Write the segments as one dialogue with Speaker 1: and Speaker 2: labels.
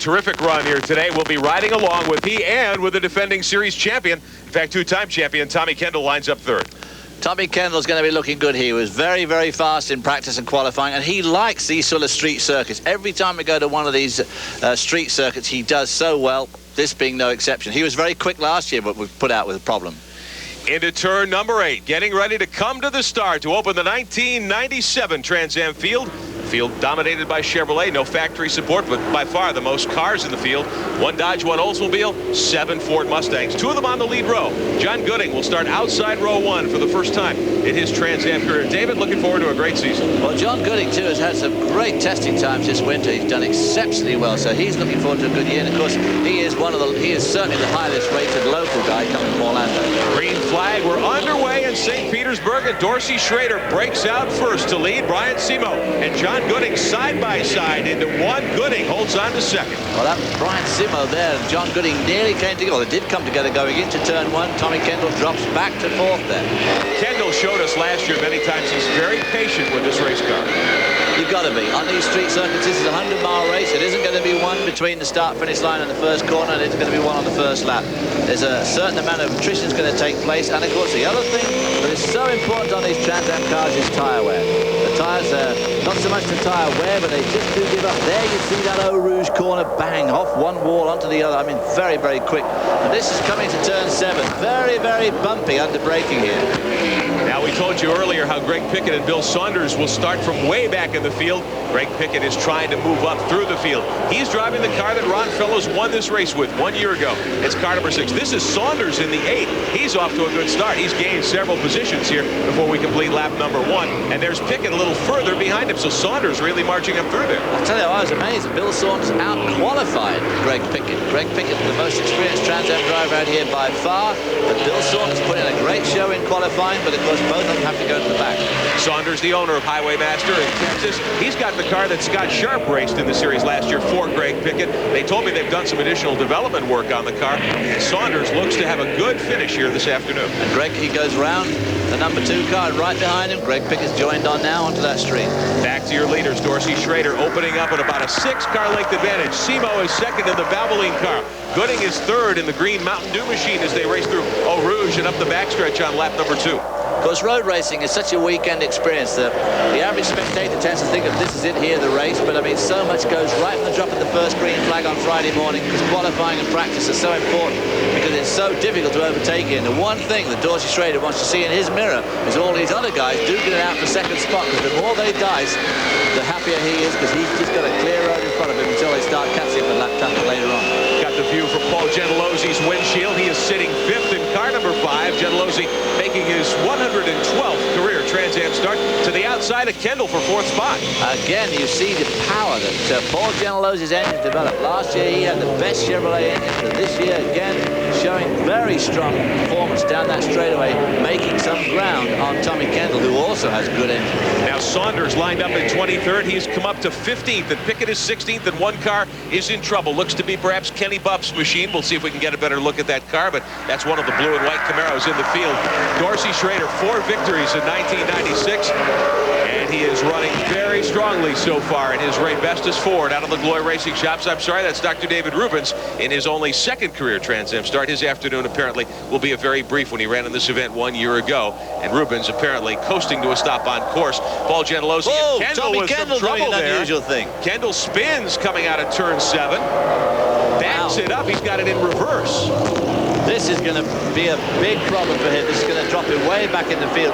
Speaker 1: terrific run here today. We'll be riding along with he and with the defending series champion. In fact, two-time champion Tommy Kendall lines up third.
Speaker 2: Tommy Kendall's going to be looking good. He was very, very fast in practice and qualifying, and he likes these sort of street circuits. Every time we go to one of these street circuits, he does so well, this being no exception. He was very quick last year, but we put out with a problem.
Speaker 1: Into turn number 8, getting ready to come to the start to open the 1997 Trans Am field. Field dominated by Chevrolet, no factory support, but by far the most cars in the field. 1 Dodge, 1 Oldsmobile, 7 Ford Mustangs, 2 of them on the lead row. John Gooding will start outside row 1 for the first time in his Trans Am career. David, looking forward to a great season.
Speaker 2: Well, John Gooding, too, has had some great testing times this winter. He's done exceptionally well, so he's looking forward to a good year. And, of course, he is certainly the highest rated local guy coming from Orlando.
Speaker 1: Green flag, we're underway in St. Petersburg, and Dorsey Schrader breaks out first to lead Brian Simo and John Gooding side by side into 1. Gooding holds on to second.
Speaker 2: Well, that Brian Simo there and John Gooding nearly came together. They did come together going into turn 1. Tommy Kendall drops back to 4th there.
Speaker 1: Kendall showed us last year many times he's very patient with this race car.
Speaker 2: You've got to be. On these street circuits, this is a 100-mile race. It isn't going to be one between the start-finish line and the first corner, and it's going to be one on the first lap. There's a certain amount of attrition is going to take place, and of course the other thing that is so important on these Trans Am cars is tyre wear. The tyres are not so much the tyre wear, but they just do give up. There you see that Eau Rouge corner, bang, off one wall onto the other. I mean, very, very quick. And this is coming to turn 7. Very, very bumpy under braking here.
Speaker 1: Now, we told you earlier how Greg Pickett and Bill Saunders will start from way back in the field. Greg Pickett is trying to move up through the field. He's driving the car that Ron Fellows won this race with 1 year ago. It's car number 6. This is Saunders in the 8. He's off to a good start. He's gained several positions here before we complete lap number 1. And there's Pickett a little further behind him, so Saunders really marching up through there.
Speaker 2: I tell you, I was amazed. Bill Saunders out-qualified Greg Pickett. Greg Pickett, the most experienced Trans Am driver out here by far. But Bill Saunders put in a great show in qualifying, but of course both of them have to go to the back.
Speaker 1: Saunders, the owner of Highwaymaster in Texas, he's got the car that Scott Sharp raced in the series last year for Greg Pickett. They told me they've done some additional development work on the car, and Saunders looks to have a good finish here this afternoon.
Speaker 2: And Greg, he goes round the number 2 car right behind him. Greg Pickett's joined on now onto that street.
Speaker 1: Back to your leaders. Dorsey Schrader opening up at about a 6-car length advantage. Simo is second in the Valvoline car. Gooding is third in the green Mountain Dew machine as they race through Eau Rouge and up the backstretch on lap number 2.
Speaker 2: Of course, road racing is such a weekend experience that the average spectator tends to think that this is it here, the race, but I mean, so much goes right from the drop of the first green flag on Friday morning, because qualifying and practice are so important, because it's so difficult to overtake here. And the one thing that Dorsey Schrader wants to see in his mirror is all these other guys duking it out for second spot, because the more they dice, the happier he is, because he's just got a clear road in front of him until they start catching him and lap time later on.
Speaker 1: Got the view from Paul Gentilosi's windshield. He is sitting 5th in car number 5. Gentilozzi making his 112th career Trans Am start to the outside of Kendall for 4th spot.
Speaker 2: Again, you see the power that Paul Gentilosi's engine developed. Last year, he had the best Chevrolet engine, but this year, again, showing very strong performance down that straightaway, making some ground on Tommy Kendall, who also has good engine.
Speaker 1: Now Saunders lined up in 23rd. He's come up to 15th, and Pickett is 16th, and 1 car is in trouble. Looks to be perhaps Kenny Buff's machine. We'll see if we can get a better look at that car, but that's one of the blue and white Camaros in the field. Dorsey Schrader, 4 victories in 1996, and he is running very strongly so far in his Ray Bestis Ford out of the Glory Racing Shops. I'm sorry, that's Dr. David Rubens in his only 2nd career Trans Am start. His afternoon apparently will be a very brief one. He ran in this event 1 year ago, and Rubens apparently coasting to a stop on course. Paul Gentilozzi and Kendall
Speaker 2: Tommy
Speaker 1: with
Speaker 2: Kendall
Speaker 1: some trouble
Speaker 2: doing an
Speaker 1: there.
Speaker 2: unusual thing.
Speaker 1: Kendall spins coming out of turn 7. Backs it up. He's got it in reverse.
Speaker 2: This is going to be a big problem for him. This is going to drop him way back in the field.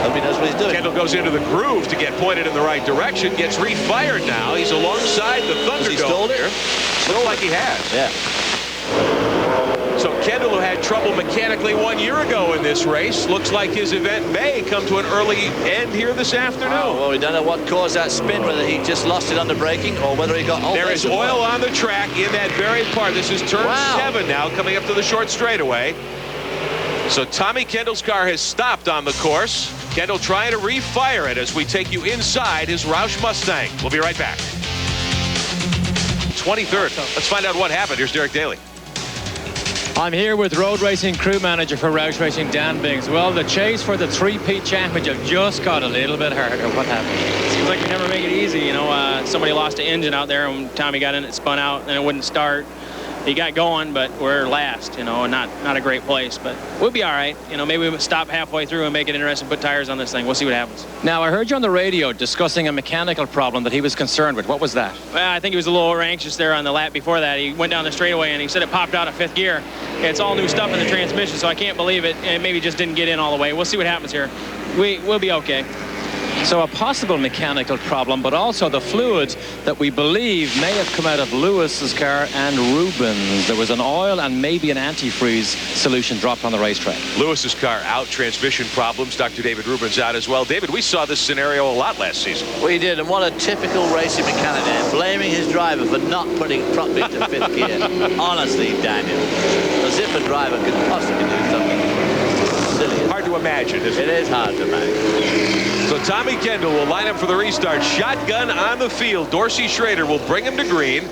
Speaker 2: Nobody knows what he's doing.
Speaker 1: Kendall goes into the groove to get pointed in the right direction. Gets refired now. He's alongside the Thunderdome here. Looks like he has.
Speaker 2: Yeah.
Speaker 1: So Kendall, who had trouble mechanically 1 year ago in this race, looks like his event may come to an early end here this afternoon.
Speaker 2: Well, we don't know what caused that spin, whether he just lost it under braking or whether he got...
Speaker 1: There is oil on the track in that very part. This is turn 7 now, coming up to the short straightaway. So Tommy Kendall's car has stopped on the course. Kendall trying to refire it as we take you inside his Roush Mustang. We'll be right back. 23rd. Let's find out what happened. Here's Derek Daly.
Speaker 3: I'm here with road racing crew manager for Roush Racing, Dan Biggs. Well, the chase for the 3-peat championship just got a little bit harder. What happened? like we never make it easy. You know, somebody lost an engine out there, and when Tommy got in, it spun out, and it wouldn't start. He got going, but we're last, you know, and not a great place. But we'll be all right. You know, maybe we'll stop halfway through and make it interesting, put tires on this thing. We'll see what happens.
Speaker 4: Now, I heard you on the radio discussing a mechanical problem that he was concerned with. What was that?
Speaker 3: Well, I think he was a little anxious there on the lap before that. He went down the straightaway, and he said it popped out of 5th gear. It's all new stuff in the transmission, so I can't believe it. And maybe just didn't get in all the way. We'll see what happens here. We'll be okay.
Speaker 4: So a possible mechanical problem, but also the fluids that we believe may have come out of Lewis's car and Rubin's. There was an oil and maybe an antifreeze solution dropped on the racetrack.
Speaker 1: Lewis's car out, transmission problems. Dr. David Rubin's out as well. David, we saw this scenario a lot last season.
Speaker 2: We did, and what a typical racing mechanic there, blaming his driver for not putting properly to 5th gear. Honestly, Daniel, as if a driver could possibly do something silly.
Speaker 1: Hard to imagine, isn't it?
Speaker 2: It is hard to imagine.
Speaker 1: So Tommy Kendall will line up for the restart. Shotgun on the field. Dorsey Schrader will bring him to green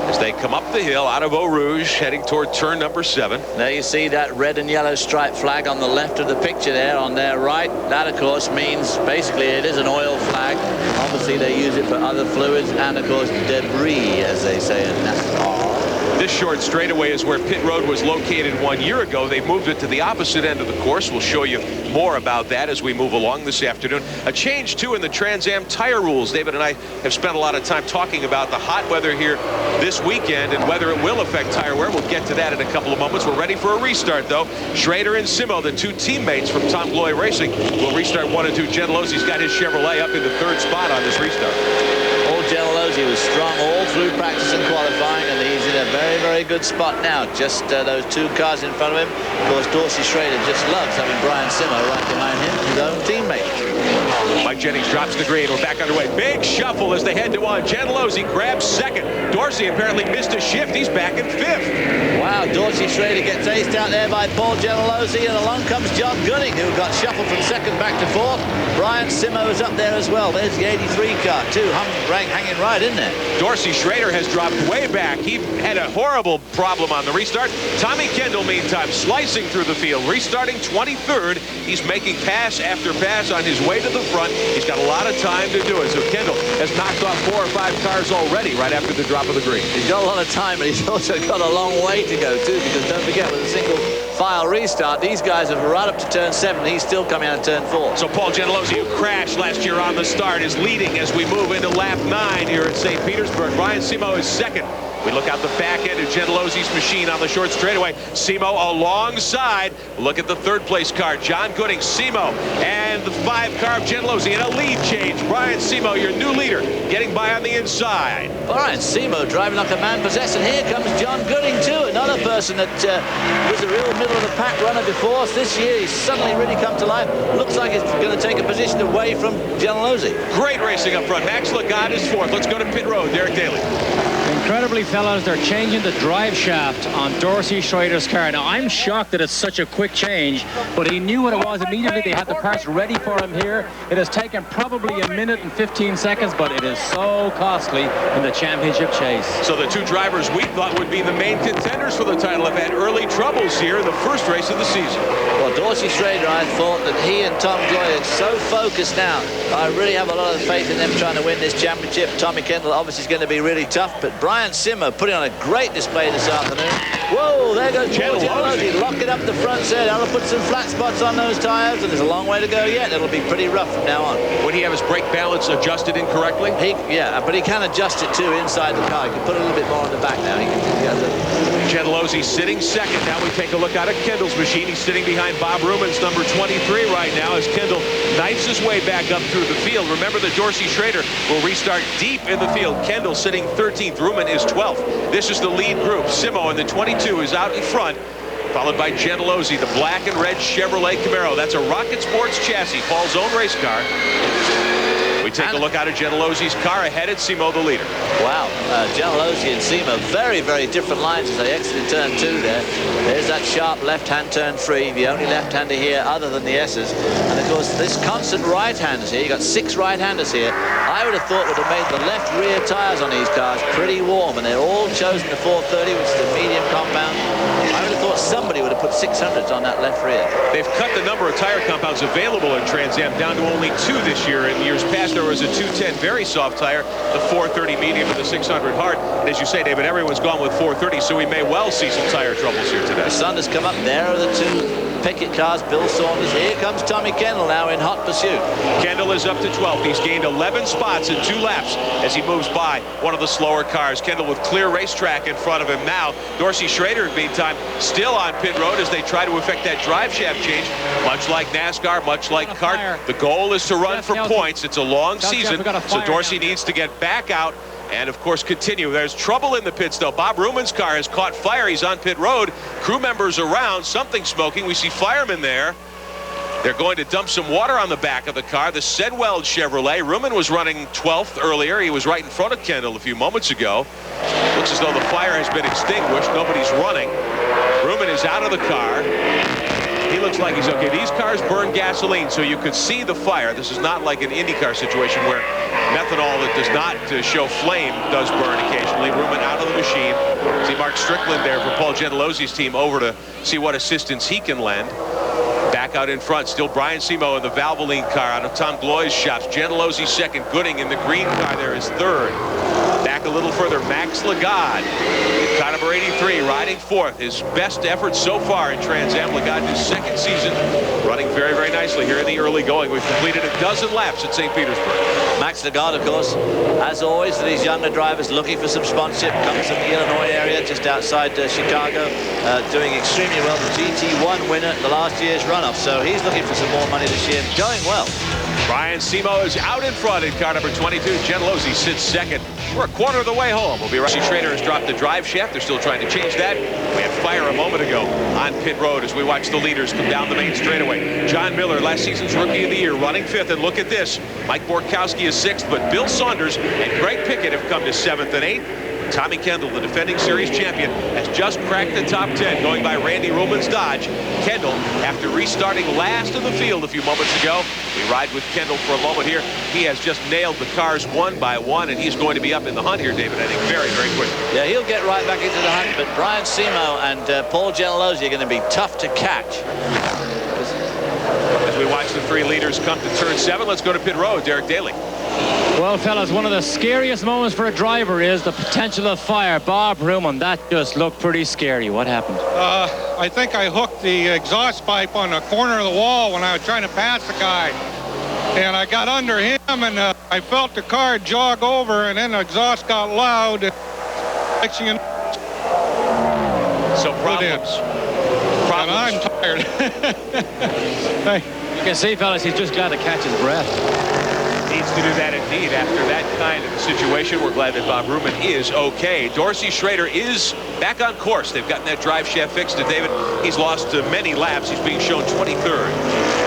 Speaker 1: as they come up the hill out of Eau Rouge, heading toward turn number 7.
Speaker 2: There you see that red and yellow stripe flag on the left of the picture there. On their right, that of course means basically it is an oil flag. Obviously they use it for other fluids and of course debris, as they say in NASCAR.
Speaker 1: This short straightaway is where pit road was located 1 year ago. They've moved it to the opposite end of the course. We'll show you more about that as we move along this afternoon. A change, too, in the Trans Am tire rules. David and I have spent a lot of time talking about the hot weather here this weekend and whether it will affect tire wear. We'll get to that in a couple of moments. We're ready for a restart, though. Schrader and Simo, the 2 teammates from Tom Gloy Racing, will restart 1 and 2. Gentilosi's got his Chevrolet up in the 3rd spot on this restart.
Speaker 2: Old Gentilozzi was strong all through practice and qualifying, and he's in a very, very good spot now. Just those 2 cars in front of him. Of course, Dorsey Schrader just loves having Brian Simo right behind him, his own teammate.
Speaker 1: Mike Jennings drops the green. We're back underway. Big shuffle as they head to 1. Gentilozzi grabs 2nd. Dorsey apparently missed a shift. He's back in 5th.
Speaker 2: Wow, Dorsey Schrader gets aced out there by Paul Gentilozzi, and along comes John Gooding, who got shuffled from 2nd back to 4th. Brian Simo is up there as well. There's the 83 car, too, hanging right in there.
Speaker 1: Dorsey Schrader has dropped way back. He had a horrible problem on the restart. Tommy Kendall, meantime, slicing through the field, restarting 23rd. He's making pass after pass on his way to the front. He's got a lot of time to do it. So Kendall has knocked off 4 or 5 cars already right after the drop of the green.
Speaker 2: He's got a lot of time, but he's also got a long way to go, too, because don't forget, with a single file restart, these guys have right up to turn 7. He's still coming out of turn 4.
Speaker 1: So Paul Gentilozzi, who crashed last year on the start, is leading as we move into lap 9 here at St. Petersburg. Brian Simo is 2nd. We look out the back end of Gentilozzi's machine on the short straightaway. Simo alongside. Look at the 3rd place car. John Gooding, Simo, and the 5 car of Gentilozzi in a lead change. Brian Simo, your new leader, getting by on the inside.
Speaker 2: Brian Simo driving like a man possessed, and here comes John Gooding too, another person that was a real middle of the pack runner before us. This year he's suddenly really come to life. Looks like he's going to take a position away from Gentilozzi.
Speaker 1: Great racing up front. Max Lagat is 4th. Let's go to pit road. Derek Daly.
Speaker 3: Incredibly, fellas, they're changing the drive shaft on Dorsey Schrader's car. Now, I'm shocked that it's such a quick change, but he knew what it was immediately. They had the parts ready for him here. It has taken probably 1 minute and 15 seconds, but it is so costly in the championship chase.
Speaker 1: So the 2 drivers we thought would be the main contenders for the title have had early troubles here in the first race of the season.
Speaker 2: Well, Dorsey Schrader, I thought that he and Tom Gloy are so focused now. I really have a lot of faith in them trying to win this championship. Tommy Kendall obviously is going to be really tough, but Brian Simo putting on a great display this afternoon. Whoa, there goes Gentilozzi locking up the front set. That'll put some flat spots on those tires, and there's a long way to go yet. It'll be pretty rough from now on.
Speaker 1: Would he have his brake balance adjusted incorrectly?
Speaker 2: Yeah, but he can adjust it too inside the car. He can put a little bit more on the back now.
Speaker 1: Gentilozzi sitting 2nd. Now we take a look out at Kendall's machine. He's sitting behind Bob Ruman's number 23 right now as Kendall knifes his way back up through the field. Remember that Dorsey Schrader will restart deep in the field. Kendall sitting 13th. Ruman is 12th. This is the lead group. Simo in the 22 is out in front, followed by Gentilozzi, the black and red Chevrolet Camaro. That's a Rocket Sports chassis, Paul's own race car. We take a look out at Gentilozzi's car ahead at Simo, the leader.
Speaker 2: Wow, Gentilozzi and Simo, very, very different lines as they exited turn 2 there. There's that sharp left-hand turn 3, the only left-hander here other than the S's. And of course, this constant right-handers here, you got 6 right-handers here. I would have thought would have made the left rear tires on these cars pretty warm, and they're all chosen the 430, which is the medium compound. I would have thought somebody would have put 600s on that left rear.
Speaker 1: They've cut the number of tire compounds available in Trans Am down to only 2 this year. In years past, there there was a 210 very soft tire, the 430 medium, and the 600 hard. And as you say, David, everyone's gone with 430, so we may well see some tire troubles here today.
Speaker 2: Saunders come up. There are the two Pickett cars. Bill Saunders. Here comes Tommy Kendall now in hot pursuit.
Speaker 1: Kendall is up to 12th. He's gained 11 spots in 2 laps as he moves by one of the slower cars. Kendall with clear racetrack in front of him now. Dorsey Schrader, in the meantime, still on pit road as they try to effect that drive shaft change. Much like NASCAR, much like kart, the goal is to run for points. It's a long season, so Dorsey needs to get back out and, of course, continue. There's trouble in the pits, though. Bob Ruman's car has caught fire. He's on pit road. Crew members around. Something smoking. We see firemen there. They're going to dump some water on the back of the car. The Sedwell Chevrolet. Ruman was running 12th earlier. He was right in front of Kendall a few moments ago. Looks as though the fire has been extinguished. Nobody's running. Ruman is out of the car. He looks like he's okay. These cars burn gasoline, so you could see the fire. This is not like an IndyCar situation where methanol that does not show flame does burn occasionally. Ruman out of the machine. See Mark Strickland there for Paul Gentilosi's team over to see what assistance he can lend. Back out in front, still Brian Simo in the Valvoline car out of Tom Gloy's shops. Gentilosi's second. Gooding in the green car there is third. Back a little further, Max Lagarde, car number 83, riding fourth. His best effort so far in Trans Am. Lagarde, his second season, running very, very nicely here in the early going. We've completed a dozen laps at St. Petersburg.
Speaker 2: Max Lagarde, of course, as always, for these younger drivers looking for some sponsorship, comes from the Illinois area, just outside Chicago, doing extremely well. The GT1 winner the last year's runoff, so he's looking for some more money this year, going well.
Speaker 1: Brian Simo is out in front in car number 22. Gentilosi sits second. We're a quarter of the way home. We'll be right. Schrader has dropped the drive shaft. They're still trying to change that. We had fire a moment ago on pit road as we watch the leaders come down the main straightaway. John Miller, last season's Rookie of the Year, running fifth. And look at this. Mike Borkowski is sixth, but Bill Saunders and Greg Pickett have come to 7th and 8th. Tommy Kendall, the defending series champion, has just cracked the top 10, going by Randy Ruman's Dodge. Kendall, after restarting last in the field a few moments ago, we ride with Kendall for a moment here. He has just nailed the cars one by one, and he's going to be up in the hunt here, David, I think, very, very quickly.
Speaker 2: Yeah, he'll get right back into the hunt, but Brian Simo and Paul Gentilosi are going to be tough to catch.
Speaker 1: As we watch the 3 leaders come to turn 7, let's go to pit road. Derek Daly.
Speaker 3: Well, fellas, one of the scariest moments for a driver is the potential of fire. Bob Ruman, that just looked pretty scary. What happened?
Speaker 5: I think I hooked the exhaust pipe on the corner of the wall when I was trying to pass the guy. And I got under him, and I felt the car jog over, and then the exhaust got loud.
Speaker 1: So problems.
Speaker 5: And I'm tired.
Speaker 3: You can see, fellas, he's just glad to catch his breath.
Speaker 1: Needs to do that indeed after that kind of situation. We're glad that Bob Ruman is okay. Dorsey Schrader is back on course. They've gotten that drive shaft fixed. And David, he's lost many laps. He's being shown 23rd.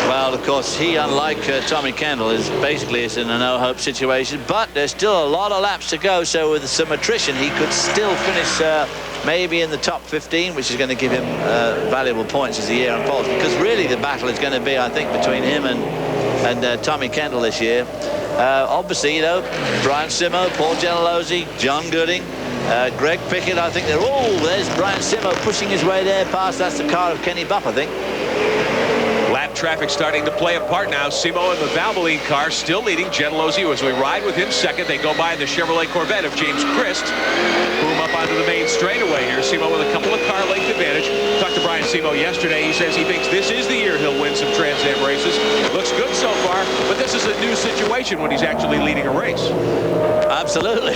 Speaker 2: Well, of course, he, unlike Tommy Kendall, is basically in a no-hope situation. But there's still a lot of laps to go. So with some attrition, he could still finish maybe in the top 15, which is going to give him valuable points as the year unfolds. Because really the battle is going to be, I think, between him and Tommy Kendall this year. Obviously, you know, Brian Simo, Paul Gentilosi, John Gooding, Greg Pickett. I think they're all. There's Brian Simo pushing his way there past. That's the car of Kenny Buff, I think.
Speaker 1: Lap traffic starting to play a part now. Simo in the Valvoline car still leading. Gentilosi as we ride with him second. They go by the Chevrolet Corvette of James Christ. Boom up onto the main straightaway here. Simo with a couple of car length advantage. Talked to Brian Simo yesterday. He says he thinks this is the year he'll win some Trans Am races. Looks good so far, but this is a new situation when he's actually leading a race.
Speaker 2: Absolutely.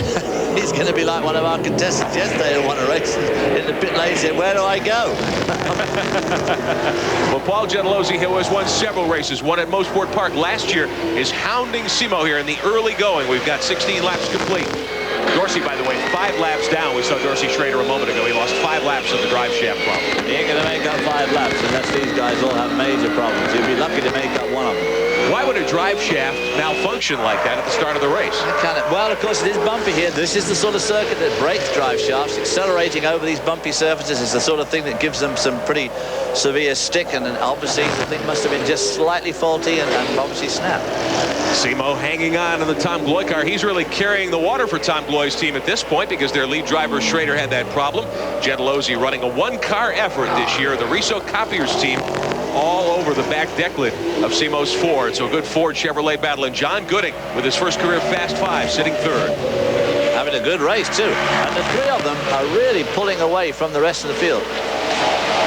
Speaker 2: He's going to be like one of our contestants yesterday who won a race in the pit lane. Said, where do I go?
Speaker 1: Well, Paul Gentilosi, who has won several races, one at Mosport Park last year, is hounding Simo here in the early going. We've got 16 laps complete. Dorsey, by the way, 5 laps down. We saw Dorsey Schrader a moment ago. He lost 5 laps of the drive shaft problem.
Speaker 2: He ain't going to make up 5 laps unless these guys all have major problems. He'd be lucky to make up one of them.
Speaker 1: Why would a drive shaft malfunction like that at the start of the race?
Speaker 2: Well, of course, it is bumpy here. This is the sort of circuit that breaks drive shafts. Accelerating over these bumpy surfaces is the sort of thing that gives them some pretty severe stick, and obviously the thing must have been just slightly faulty and obviously snapped.
Speaker 1: Simo hanging on in the Tom Gloy car. He's really carrying the water for Tom Gloy's team at this point because their lead driver Schrader had that problem. Gentilosi running a 1-car effort this year. The Riso Copiers team all over the back deck lid of Simo's Ford. So a good Ford Chevrolet battle. And John Gooding with his first career Fast 5 sitting third.
Speaker 2: Having a good race too, and the three of them are really pulling away from the rest of the field.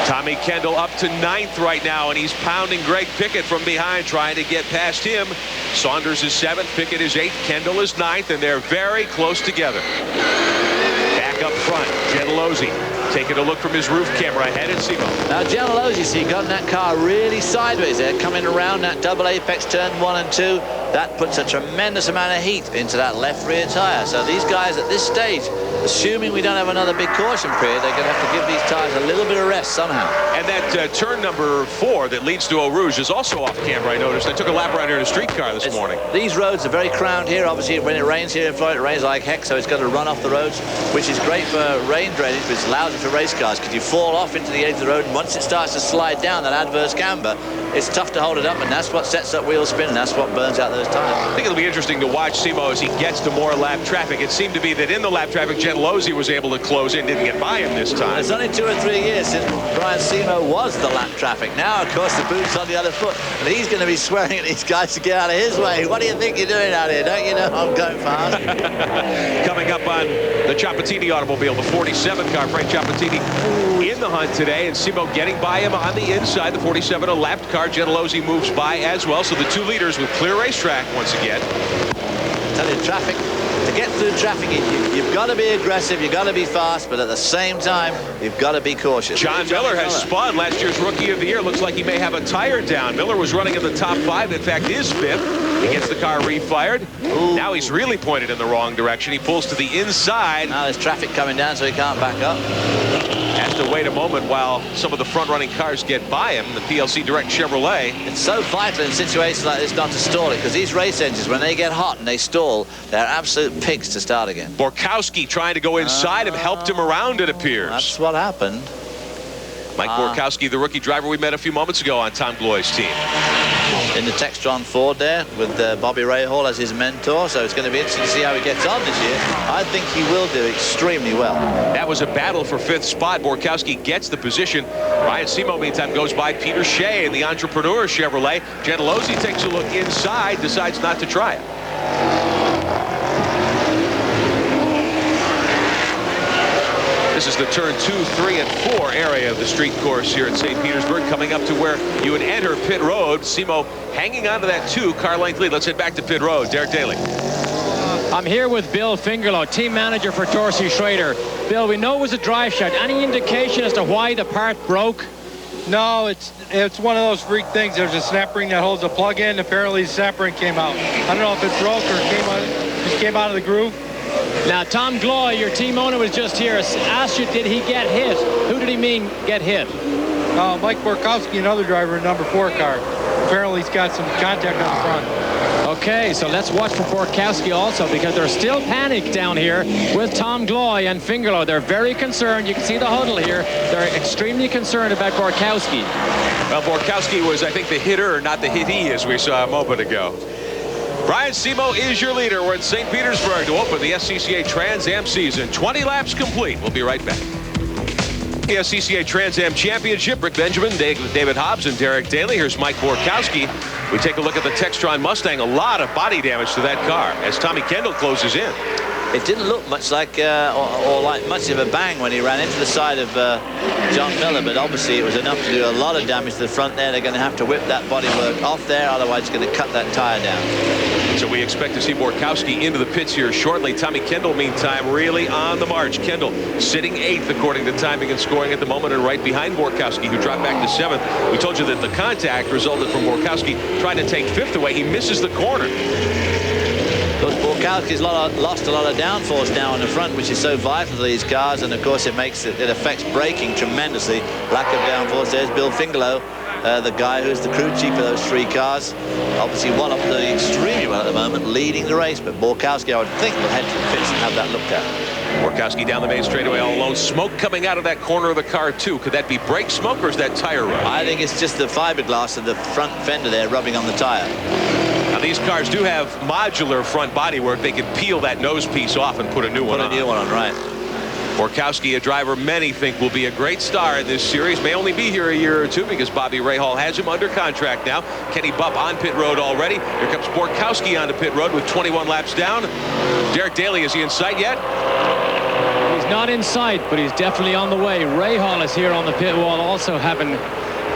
Speaker 1: Tommy Kendall up to 9th right now, and he's pounding Greg Pickett from behind, trying to get past him. Saunders is 7th, Pickett is 8th, Kendall is 9th, and they're very close together. Back up front, Gentilozzi taking a look from his roof camera ahead at Simo.
Speaker 2: Now Gentilozzi, see, got in that car really sideways there, coming around that double apex turn 1 and 2. That puts a tremendous amount of heat into that left rear tire. So these guys at this stage, assuming we don't have another big caution period, they're going to have to give these tires a little bit of rest somehow.
Speaker 1: And that turn number 4 that leads to Eau Rouge is also off camera, I noticed. They took a lap around here in a streetcar this morning.
Speaker 2: These roads are very crowned here. Obviously, when it rains here in Florida, it rains like heck, so it's got to run off the roads, which is great for rain drainage, but it's lousy for race cars because you fall off into the edge of the road, and once it starts to slide down that adverse camber, it's tough to hold it up, and that's what sets up wheel spin, and that's what burns out those tires.
Speaker 1: I think it'll be interesting to watch Simo as he gets to more lap traffic. It seemed to be that in the lap traffic, Gentilozzi was able to close in, didn't get by him this time.
Speaker 2: It's only 2 or 3 years since Brian Simo was the lap traffic. Now, of course, the boot's on the other foot, and he's going to be swearing at these guys to get out of his way. What do you think you're doing out here? Don't you know I'm going fast?
Speaker 1: Coming up on the Ciappatini automobile, the 47 car, Frank Ciappatini in the hunt today, and Simo getting by him on the inside. The 47, a lapped car. Gentilozzi moves by as well, so the 2 leaders with clear racetrack once again.
Speaker 2: Tell you, traffic, to get through traffic, you've got to be aggressive, you've got to be fast, but at the same time, you've got to be cautious.
Speaker 1: John Miller has spun, last year's Rookie of the Year. Looks like he may have a tire down. Miller was running in the top 5, in fact, is 5th. He gets the car refired. Ooh. Now he's really pointed in the wrong direction. He pulls to the inside.
Speaker 2: Now there's traffic coming down, so he can't back up.
Speaker 1: Has to wait a moment while some of the front-running cars get by him. The PLC Direct Chevrolet.
Speaker 2: It's so vital in situations like this not to stall it, because these race engines, when they get hot and they stall, they're absolute pigs to start again.
Speaker 1: Borkowski trying to go inside him, helped him around, it appears.
Speaker 2: That's what happened.
Speaker 1: Mike Borkowski, the rookie driver we met a few moments ago on Tom Gloy's team.
Speaker 2: In the Textron Ford there with Bobby Rahal as his mentor, so it's going to be interesting to see how he gets on this year. I think he will do extremely well.
Speaker 1: That was a battle for 5th spot. Borkowski gets the position. Ryan Simo, meantime, goes by Peter Shea in the Entrepreneur Chevrolet. Gentilozzi takes a look inside, decides not to try it. This is the turn 2, 3, and 4 area of the street course here at St. Petersburg, coming up to where you would enter pit road. Simo hanging on to that 2 car length lead. Let's head back to pit road. Derek Daly.
Speaker 3: I'm here with Bill Fingerlow, team manager for Dorsey Schrader. Bill, we know it was a drive shaft. Any indication as to why the part broke?
Speaker 5: No, it's one of those freak things. There's a snap ring that holds the plug in. Apparently the snap ring came out. I don't know if it broke or just came out of the groove.
Speaker 3: Now, Tom Gloy, your team owner, was just here. Asked you, did he get hit? Who did he mean get hit?
Speaker 5: Mike Borkowski, another driver in number 4 car. Apparently he's got some contact on the front.
Speaker 3: Okay, so let's watch for Borkowski also, because there's still panic down here with Tom Gloy and Fingerlow. They're very concerned. You can see the huddle here. They're extremely concerned about Borkowski.
Speaker 1: Well, Borkowski was, I think, the hitter, not the hittee, as we saw a moment ago. Brian Simo is your leader. We're in St. Petersburg to open the SCCA Trans Am season. 20 laps complete. We'll be right back. The SCCA Trans Am Championship. Rick Benjamin, David Hobbs, and Derek Daly. Here's Mike Borkowski. We take a look at the Textron Mustang. A lot of body damage to that car as Tommy Kendall closes in.
Speaker 2: It didn't look much like, or like much of a bang when he ran into the side of John Miller, but obviously it was enough to do a lot of damage to the front there. They're going to have to whip that bodywork off there, otherwise it's going to cut that tire down.
Speaker 1: So we expect to see Borkowski into the pits here shortly. Tommy Kendall, meantime, really on the march. Kendall sitting 8th according to timing and scoring at the moment, and right behind Borkowski, who dropped back to 7th. We told you that the contact resulted from Borkowski trying to take 5th away. He misses the corner.
Speaker 2: Because Borkowski's lost a lot of downforce now in the front, which is so vital to these cars, and of course it affects braking tremendously. Lack of downforce. There's Bill Fingerlow, the guy who's the crew chief of those 3 cars. Obviously one up doing extremely well at the moment, leading the race, but Borkowski, I would think, will head to the pits and have that looked at.
Speaker 1: Borkowski down the main straightaway all alone. Smoke coming out of that corner of the car too. Could that be brake smoke or is that tire rub?
Speaker 2: I think it's just the fiberglass of the front fender there rubbing on the tire.
Speaker 1: Now these cars do have modular front bodywork. They can peel that nose piece off and put a new one on.
Speaker 2: Put a new one on, right.
Speaker 1: Borkowski, a driver many think will be a great star in this series, may only be here a year or two because Bobby Rahal has him under contract now. Kenny Bupp on pit road already. Here comes Borkowski onto pit road with 21 laps down. Derek Daly, is he in sight yet?
Speaker 3: He's not in sight, but he's definitely on the way. Rahal is here on the pit wall, also having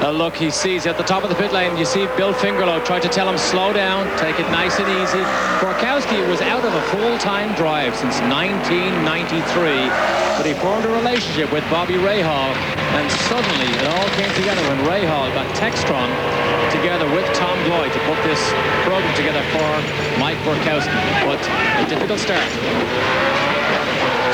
Speaker 3: a look. He sees at the top of the pit lane, you see Bill Fingerlow tried to tell him slow down, take it nice and easy. Borkowski was out of a full-time drive since 1993, but he formed a relationship with Bobby Rahal, and suddenly it all came together when Rahal got Textron together with Tom Gloyd to put this program together for Mike Borkowski. But a difficult start.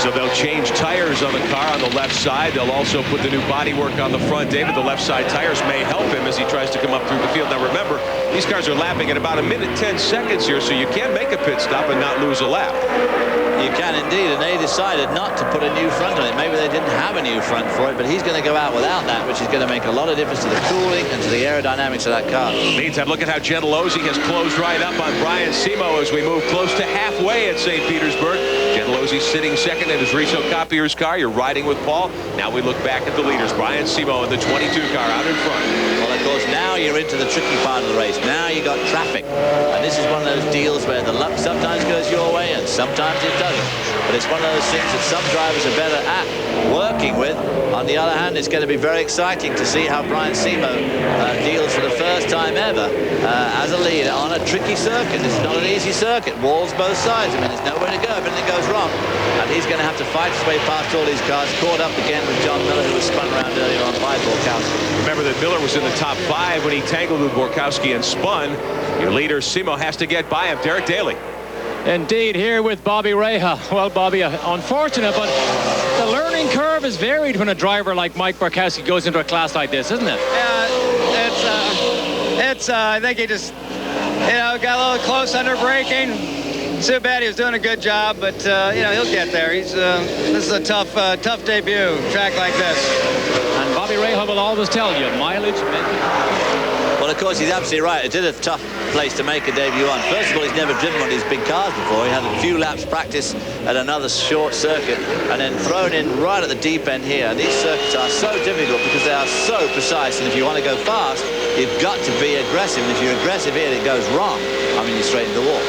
Speaker 1: So they'll change tires on the car on the left side. They'll also put the new bodywork on the front. David, the left side tires may help him as he tries to come up through the field. Now remember, these cars are lapping at about 1:10 here, so you can make a pit stop and not lose a lap.
Speaker 2: You can indeed, and they decided not to put a new front on it. Maybe they didn't have a new front for it, but he's going to go out without that, which is going to make a lot of difference to the cooling and to the aerodynamics of that car.
Speaker 1: Meantime, look at how Gentilozzi has closed right up on Brian Simo as we move close to halfway at St. Petersburg. Gentilozzi sitting second in his Riso Copier's car. You're riding with Paul. Now we look back at the leaders. Brian Simo in the 22 car out in front.
Speaker 2: Well, of course, now you're into the tricky part of the race. Now you got traffic. And this is one of those deals where the luck sometimes goes your way and sometimes it doesn't. But it's one of those things that some drivers are better at working with. On the other hand, it's going to be very exciting to see how Brian Simo deals for the first time ever as a leader on a tricky circuit. It's not an easy circuit. Walls both sides. I mean, there's nowhere to go. Everything goes wrong. And he's going to have to fight his way past all these cars. Caught up again with John Miller, who was spun around earlier on by Borkowski.
Speaker 1: Remember that Miller was in the top 5 when he tangled with Borkowski and spun. Your leader, Simo, has to get by him. Derek Daly.
Speaker 3: Indeed, here with Bobby Rahal. Well, Bobby, unfortunate, but the learning curve is varied when a driver like Mike Borkowski goes into a class like this, isn't it?
Speaker 6: Yeah, I think he just, got a little close under braking. Too bad. He was doing a good job, but he'll get there. This is a tough debut, track like this.
Speaker 3: And Bobby Rahal will always tell you, mileage meant.
Speaker 2: Well, of course, he's absolutely right. It is a tough place to make a debut on. First of all, he's never driven one of these big cars before. He had a few laps practice at another short circuit and then thrown in right at the deep end here. And these circuits are so difficult because they are so precise. And if you want to go fast, you've got to be aggressive. And if you're aggressive here and it goes wrong, I mean, you're straight into the wall.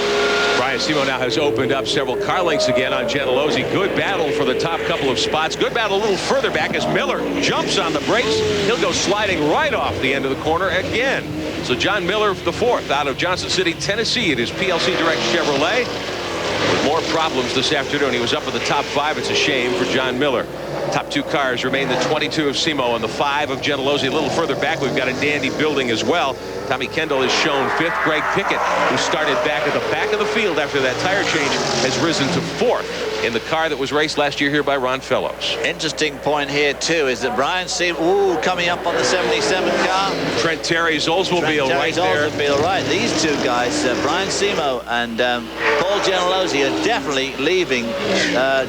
Speaker 1: Brian Simo now has opened up several car lengths again on Gentilozzi. Good battle for the top couple of spots. Good battle a little further back as Miller jumps on the brakes. He'll go sliding right off the end of the corner again. So John Miller, the 4th, out of Johnson City, Tennessee. It is PLC Direct Chevrolet. With more problems this afternoon. He was up in the top 5. It's a shame for John Miller. Top 2 cars remain the 22 of Simo and the 5 of Gentilozzi. A little further back, we've got a dandy building as well. Tommy Kendall is shown 5th. Greg Pickett, who started back at the back of the field after that tire change, has risen to 4th in the car that was raced last year here by Ron Fellows.
Speaker 2: Interesting point here, too, is that Brian Simo, coming up on the 77 car.
Speaker 1: Trent Terry's Oldsmobile right there.
Speaker 2: Oldsmobile, right. These two guys, Brian Simo and Paul Gentilozzi, are definitely leaving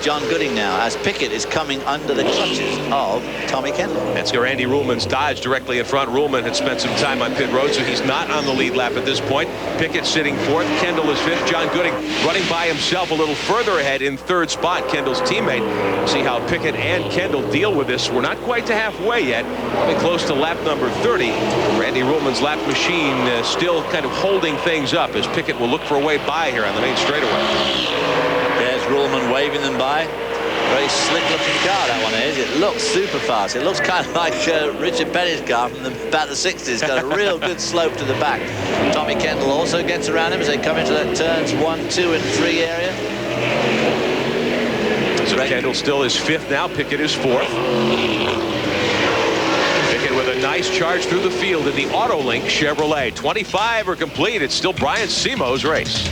Speaker 2: John Gooding now, as Pickett is coming under the clutches of Tommy Kendall.
Speaker 1: That's Randy Ruhlman's Dodge directly in front. Ruhlman had spent some time on pit road, so he's not on the lead lap at this point. Pickett sitting 4th. Kendall is 5th. John Gooding running by himself a little further ahead in 3rd spot. Kendall's teammate. See how Pickett and Kendall deal with this. We're not quite to halfway yet. Probably close to lap number 30. Randy Ruhlman's lap machine still kind of holding things up as Pickett will look for a way by here on the main straightaway.
Speaker 2: There's Ruhlman waving them by. Very slick-looking car, that one is. It looks super fast. It looks kind of like Richard Petty's car from about the 60s. It's got a real good slope to the back. Tommy Kendall also gets around him as they come into that turns 1, 2, and 3 area.
Speaker 1: So Kendall still is 5th now. Pickett is 4th. Pickett with a nice charge through the field in the AutoLink Chevrolet. 25 are complete. It's still Brian Simo's race.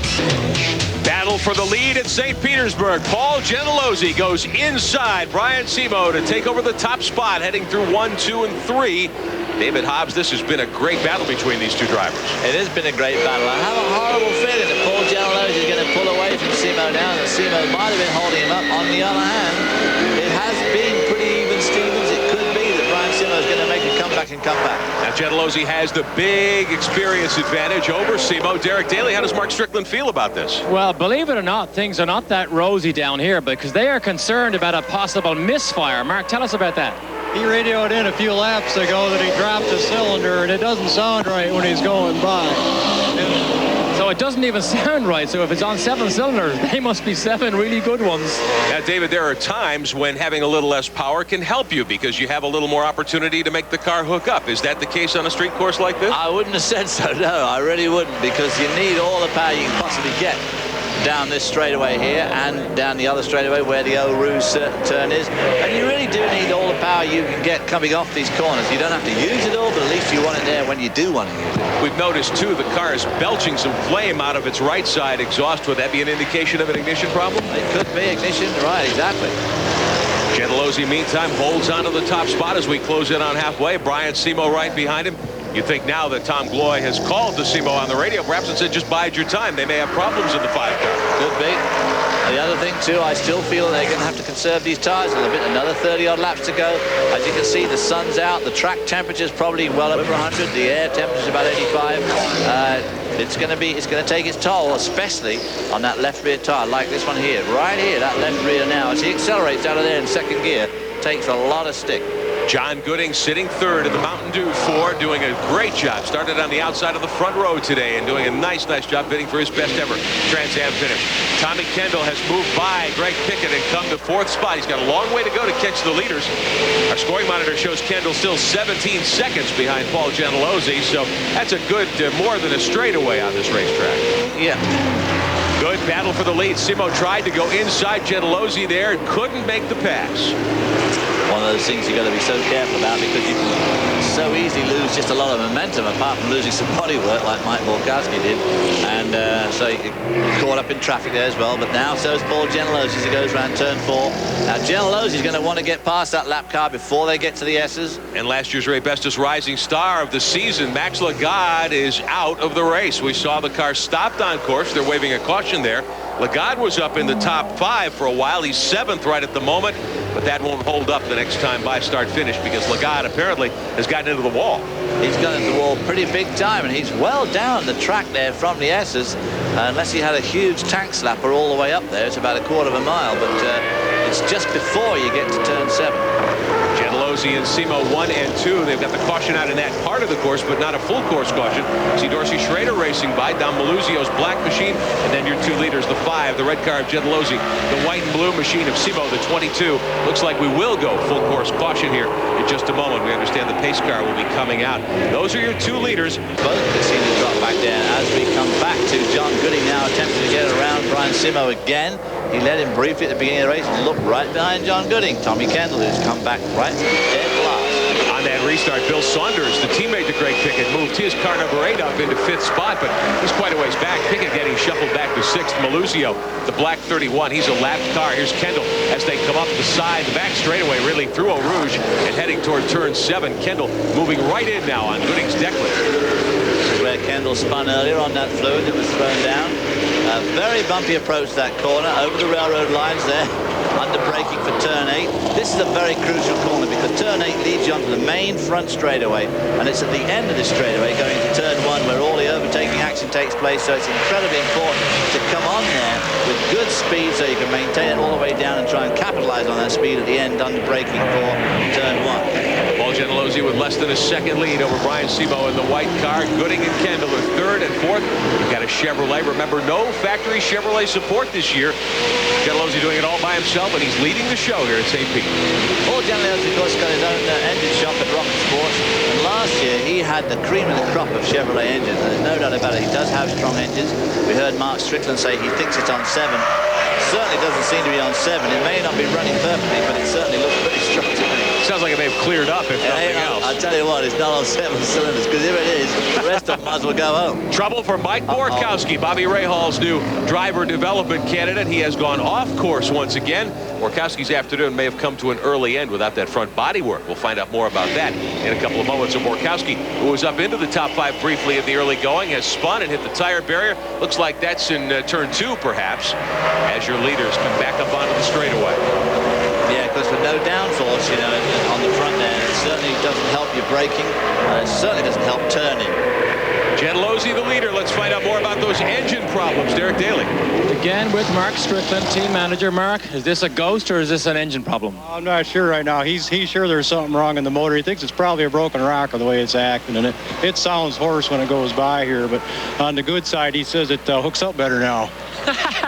Speaker 1: Battle for the lead at St. Petersburg. Paul Gentilozzi goes inside Brian Simo to take over the top spot, heading through 1, 2, and 3. David Hobbs, this has been a great battle between these two drivers.
Speaker 2: It has been a great battle. I have a horrible feeling that Paul Gentilozzi is going to pull away from Simo now, and Simo might have been holding him up. On the other hand, it has been pretty even Stevens. It could be that Brian Simo is going to make a comeback and come back.
Speaker 1: Gentilozzi has the big experience advantage over Simo. Derek Daly, how does Mark Strickland feel about this?
Speaker 3: Well, believe it or not, things are not that rosy down here because they are concerned about a possible misfire. Mark, tell us about that.
Speaker 7: He radioed in a few laps ago that he dropped a cylinder, and it doesn't sound right when he's going by.
Speaker 3: So it doesn't even sound right. So if it's on 7 cylinders, they must be 7 really good ones.
Speaker 1: Now, David, there are times when having a little less power can help you because you have a little more opportunity to make the car hook up. Is that the case on a street course like this?
Speaker 2: I wouldn't have said so, no, I really wouldn't, because you need all the power you can possibly get down this straightaway here and down the other straightaway where the Eau Rouge turn is. And you really do need all the power you can get coming off these corners. You don't have to use it all, but at least you want it there when you do want to use it.
Speaker 1: We've noticed, too, the car is belching some flame out of its right side exhaust. Would that be an indication of an ignition problem?
Speaker 2: It could be ignition, right, exactly.
Speaker 1: Gentilozzi, meantime, holds on to the top spot as we close in on halfway. Brian Simo right behind him. You think now that Tom Gloy has called to Simo on the radio, perhaps and said, just bide your time. They may have problems in the 5 car.
Speaker 2: Could be. The other thing, too, I still feel they're going to have to conserve these tires a little bit. Another 30-odd laps to go. As you can see, the sun's out. The track temperature's probably well over 100. The air temperature's about 85. It's going to take its toll, especially on that left rear tire, like this one here. Right here, that left rear now. As he accelerates out of there in 2nd gear, takes a lot of stick.
Speaker 1: John Gooding sitting 3rd in the Mountain Dew 4, doing a great job. Started on the outside of the front row today and doing a nice job bidding for his best ever Trans Am finish. Tommy Kendall has moved by Greg Pickett and come to 4th spot. He's got a long way to go to catch the leaders. Our scoring monitor shows Kendall still 17 seconds behind Paul Gentilozzi, so that's a good more than a straightaway on this racetrack.
Speaker 2: Yeah.
Speaker 1: Good battle for the lead. Simo tried to go inside Gentilozzi there and couldn't make the pass.
Speaker 2: One of those things you've got to be so careful about because you can so easily lose just a lot of momentum apart from losing some bodywork like Mike Borkowski did. And so you get caught up in traffic there as well. But now so is Paul Gentilozzi as he goes around turn 4. Now Gentilozzi's going to want to get past that lap car before they get to the S's.
Speaker 1: And last year's Ray Best's rising star of the season, Max Lagarde, is out of the race. We saw the car stopped on course. They're waving a caution there. Lagarde was up in the top 5 for a while. He's 7th right at the moment, but that won't hold up the next time by start finish because Lagarde apparently has gotten into the wall.
Speaker 2: He's got into the wall pretty big time, and he's well down the track there from the S's, unless he had a huge tank slapper all the way up there. It's about a 1/4 mile, but it's just before you get to turn 7.
Speaker 1: Gentilozzi and Simo 1 and 2. They've got the caution out in that part of the course, but not a full course caution. See Dorsey Schrader racing by, Don Maluzio's black machine, and then your 2 leaders, the 5, the red car of Gentilozzi, the white and blue machine of Simo, the 22. Looks like we will go full course caution here in just a moment. We understand the pace car will be coming out. Those are your 2 leaders.
Speaker 2: Both have seen the drop back there. As we come back to John Gooding now attempting to get around Brian Simo again. He led him briefly at the beginning of the race and looked right behind John Gooding. Tommy Kendall, who's come back right dead last.
Speaker 1: On that restart, Bill Saunders, the teammate to Greg Pickett, moved his car number 8 up into 5th spot, but he's quite a ways back. Pickett getting shuffled back to 6th. Maluzio, the black 31, he's a lapped car. Here's Kendall as they come up the side, the back straightaway, really through Eau Rouge and heading toward turn 7. Kendall moving right in now on Gooding's decklist.
Speaker 2: This is where Kendall spun earlier on that fluid that was thrown down. A very bumpy approach to that corner, over the railroad lines there, under braking for turn 8. This is a very crucial corner because turn 8 leads you onto the main front straightaway, and it's at the end of the straightaway going to turn 1 where all the overtaking action takes place, so it's incredibly important to come on there with good speed so you can maintain it all the way down and try and capitalize on that speed at the end under braking for turn 1.
Speaker 1: Paul Gentilozzi with less than a second lead over Brian Simo in the white car. Gooding and Kendall are 3rd and 4th. You've got a Chevrolet. Remember, no factory Chevrolet support this year. Gentilozzi doing it all by himself, and he's leading the show here at St. Pete.
Speaker 2: Paul Gentilozzi, of course, got his own engine shop at Rocket Sports, and last year he had the cream of the crop of Chevrolet engines, and there's no doubt about it. He does have strong engines. We heard Mark Strickland say he thinks it's on 7. Certainly doesn't seem to be on 7. It may not be running perfectly, but it certainly looks pretty strong to me.
Speaker 1: Sounds like it may have cleared up, if nothing else.
Speaker 2: I'll tell you what, it's not on 7 cylinders, because if it is, the rest of them might as well go home.
Speaker 1: Trouble for Mike Borkowski, Bobby Rahall's new driver development candidate. He has gone off course once again. Borkowski's afternoon may have come to an early end without that front body work. We'll find out more about that in a couple of moments. So Borkowski, who was up into the top 5 briefly in the early going, has spun and hit the tire barrier. Looks like that's in turn 2, perhaps, as your leaders come back up onto the straightaway.
Speaker 2: Yeah, because with no downforce, you know, on the front there, it's certainly doesn't help your braking. It certainly doesn't help turning.
Speaker 1: Gentilozzi, the leader. Let's find out more about those engine problems. Derek Daly.
Speaker 3: Again with Mark Strickland, team manager. Mark, is this a ghost or is this an engine problem?
Speaker 7: I'm not sure right now. He's sure there's something wrong in the motor. He thinks it's probably a broken rocker the way it's acting, and it sounds hoarse when it goes by here. But on the good side, he says it hooks up better now.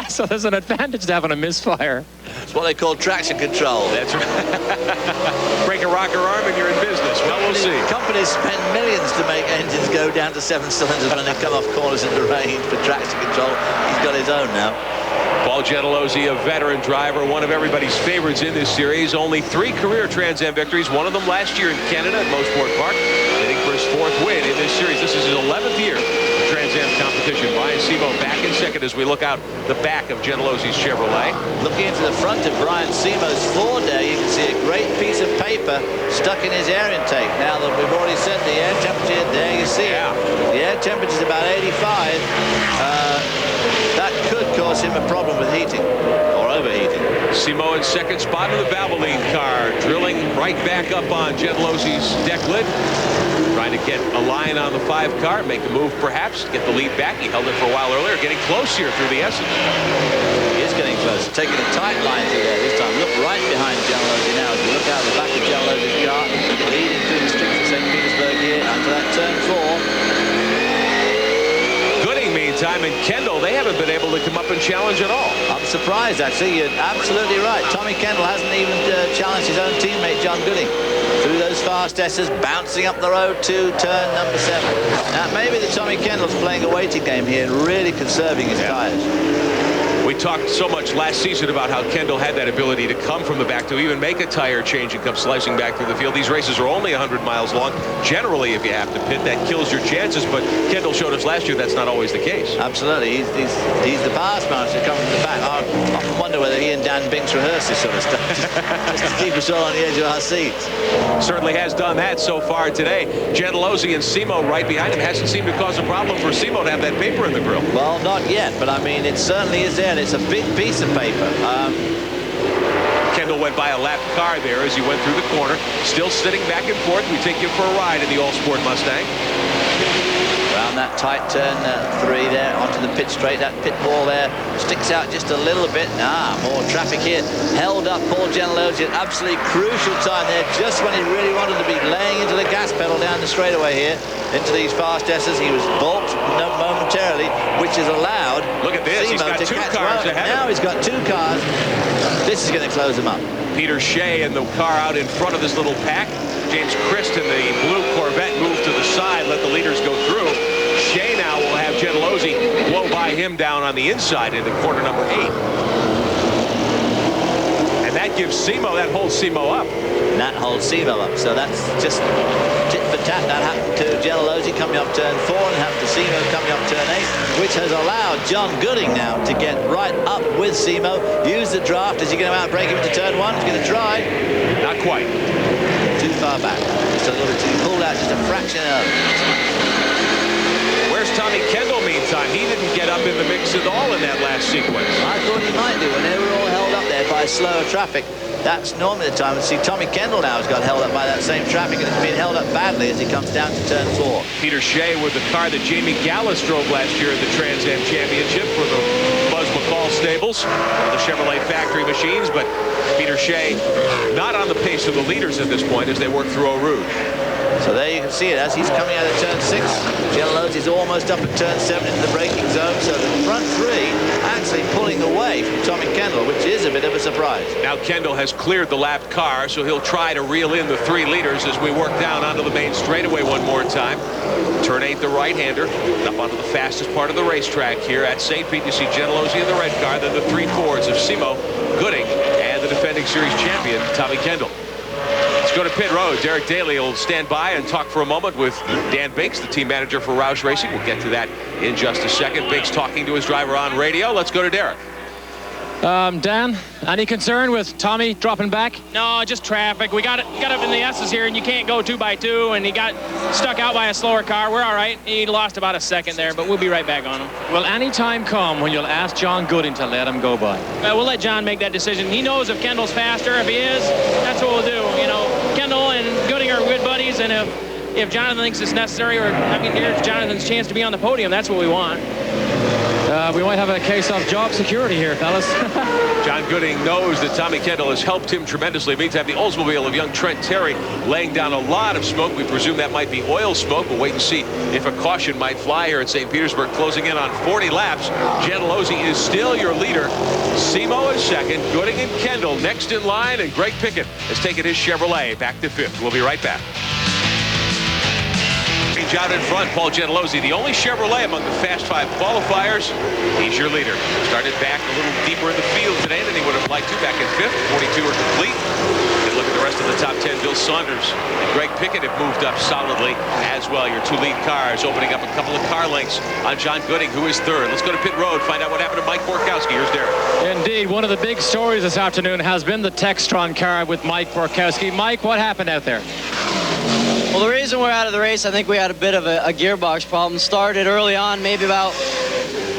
Speaker 3: So there's an advantage to having a misfire.
Speaker 2: It's what they call traction control.
Speaker 1: That's right. Break a rocker arm and you're in business. Well, we'll see.
Speaker 2: Companies spend millions to make engines go down to 7 cylinders when they come off corners in the range for traction control. He's got his own now.
Speaker 1: Paul Gentilozzi, a veteran driver, one of everybody's favorites in this series. Only 3 career Trans Am victories, one of them last year in Canada at Mosport Park. Heading for his 4th win in this series. This is his 11th year of Trans Am competition. Brian Semo back in second as we look out the back of Gentilozzi's Chevrolet.
Speaker 2: Looking into the front of Brian Semo's Ford there, you can see a great piece of paper stuck in his air intake. Now that we've already said the air temperature, there you see it. The air temperature is about 85. That could cause him a problem with heating or overheating.
Speaker 1: Semo in second spot in the Valvoline car, drilling right back up on Gentilozzi's deck lid. Trying to get a line on the 5 car, make a move perhaps, get the lead back. He held it for a while earlier, getting close here through the S's.
Speaker 2: He is getting close, taking a tight line through there this time. Look right behind Gentilozzi now as we look out the back of Gentilozzi's car, leading through the streets of St. Petersburg here onto that turn 4.
Speaker 1: Meantime, and Kendall, they haven't been able to come up and challenge at all.
Speaker 2: I'm surprised, actually. You're absolutely right. Tommy Kendall hasn't even challenged his own teammate, John Gooding, through those fast S's, bouncing up the road to turn number 7. Now, maybe the Tommy Kendall's playing a waiting game here and really conserving his tires.
Speaker 1: We talked so much last season about how Kendall had that ability to come from the back to even make a tire change and come slicing back through the field. These races are only 100 miles long. Generally, if you have to pit, that kills your chances, but Kendall showed us last year that's not always the case.
Speaker 2: Absolutely. He's the pass master coming from the back. I often wonder whether he and Dan Binks rehearse this sort of stuff just to keep us all on the edge of our seats.
Speaker 1: Certainly has done that so far today. Gentilozzi and Semo right behind him. Hasn't seemed to cause a problem for Semo to have that paper in the grill.
Speaker 2: Well, not yet, but I mean, it certainly is there. It's a big piece of paper.
Speaker 1: Kendall went by a lapped car there as he went through the corner. Still sitting back and forth. We take you for a ride in the All-Sport Mustang.
Speaker 2: Around that tight turn 3 there onto the pit straight. That pit wall there sticks out just a little bit. More traffic here. Held up Paul Gentilozzi at an absolutely crucial time there, just when he really wanted to be laying into the gas pedal down the straightaway here into these fast S's. He was balked momentarily, which has allowed
Speaker 1: Look at this. He's got 2 cars ahead.
Speaker 2: Now he's got 2 cars. This is going to close him up.
Speaker 1: Peter Shea in the car out in front of this little pack. James Christ in the blue Corvette moved to the side, let the leaders go through. Shea now will have Gentilozzi blow by him down on the inside into corner number 8. And that gives Semo, that holds Semo up.
Speaker 2: And that holds Semo up. So that's just tit for tat. That happened to Gentilozzi coming up turn 4 and happened to Semo coming up turn 8, which has allowed John Gooding now to get right up with Semo. Use the draft. Is he going to outbrake him into turn 1? He's going to try.
Speaker 1: Not quite.
Speaker 2: Too far back. Just a little too pulled out just a fraction early.
Speaker 1: Where's Tommy Kendall meantime? He didn't get up in the mix at all in that last sequence.
Speaker 2: I thought he might do when they were all held up there by slower traffic. That's normally the time. See, Tommy Kendall now has got held up by that same traffic, and it's been held up badly as he comes down to turn 4.
Speaker 1: Peter Shea with the car that Jamie Gallus drove last year at the Trans Am Championship for the Buzz McCall stables, the Chevrolet factory machines, but Peter Shea not on the pace of the leaders at this point as they work through Eau Rouge.
Speaker 2: So there you can see it as he's coming out of turn 6. Gentilozzi is almost up at turn 7 into the braking zone. So the front 3 actually pulling away from Tommy Kendall, which is a bit of a surprise.
Speaker 1: Now Kendall has cleared the lapped car, so he'll try to reel in the 3 leaders as we work down onto the main straightaway one more time. Turn 8, the right-hander, up onto the fastest part of the racetrack here at St. Pete. You see Gentilozzi in the red car, then the 3 Fords of Semo, Gooding, and the defending series champion, Tommy Kendall. Let's go to pit road. Derek Daly will stand by and talk for a moment with Dan Binks, the team manager for Roush Racing. We'll get to that in just a second. Binks talking to his driver on radio. Let's go to Derek.
Speaker 3: Dan, any concern with Tommy dropping back?
Speaker 8: No, just traffic. We got up in the S's here, and you can't go 2 by 2, and he got stuck out by a slower car. We're all right. He lost about a second there, but we'll be right back on him.
Speaker 3: Will any time come when you'll ask John Gooding to let him go by?
Speaker 8: We'll let John make that decision. He knows if Kendall's faster. If he is, that's what we'll do. You know, Kendall and Gooding are and if Jonathan thinks it's necessary, or I mean, here's Jonathan's chance to be on the podium. That's what we want.
Speaker 3: We might have a case of job security here, fellas.
Speaker 1: John Gooding knows that Tommy Kendall has helped him tremendously. Meantime, the Oldsmobile of young Trent Terry laying down a lot of smoke. We presume that might be oil smoke. We'll wait and see if a caution might fly here at St. Petersburg. Closing in on 40 laps. Gentilozzi is still your leader. Simo is second. Gooding and Kendall next in line. And Greg Pickett has taken his Chevrolet back to fifth. We'll be right back. Out in front, Paul Gentilozzi, the only Chevrolet among the Fast Five qualifiers. He's your leader. Started back a little deeper in the field today than he would have liked to back in fifth. 42 are complete. And look at the rest of the top 10. Bill Saunders and Greg Pickett have moved up solidly as well. Your two lead cars opening up a couple of car lengths on John Gooding, who is third. Let's go to pit road, find out what happened to Mike Borkowski. Here's Derek.
Speaker 3: Indeed, one of the big stories this afternoon has been the Textron car with Mike Borkowski. Mike, what happened out there?
Speaker 9: Well, the reason we're out of the race, I think we had a bit of a gearbox problem. Started early on, maybe about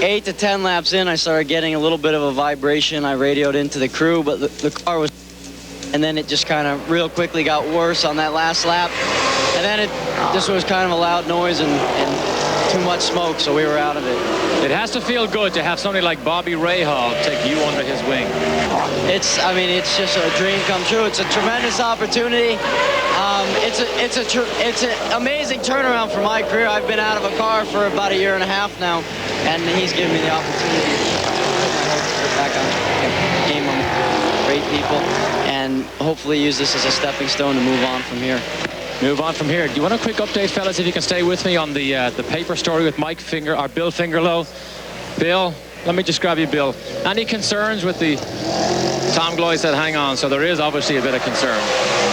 Speaker 9: 8 to 10 laps in, I started getting a little bit of a vibration. I radioed into the crew, but the car was... And then it just kind of real quickly got worse on that last lap. And then it just was kind of a loud noise and too much smoke, so we were out of it.
Speaker 3: It has to feel good to have somebody like Bobby Rahal take you under his wing.
Speaker 9: I mean, it's just a dream come true. It's a tremendous opportunity. It's an amazing turnaround for my career. I've been out of a car for about a year and a half now, and he's given me the opportunity to get back on the game with great people, and hopefully use this as a stepping stone to move on from here.
Speaker 3: Move on from here. Do you want a quick update, fellas, if you can stay with me on the paper story with Bill Fingerlow? Bill, let me just grab you, Bill. Any concerns with the... Tom Gloy said hang on, so there is obviously a bit of concern.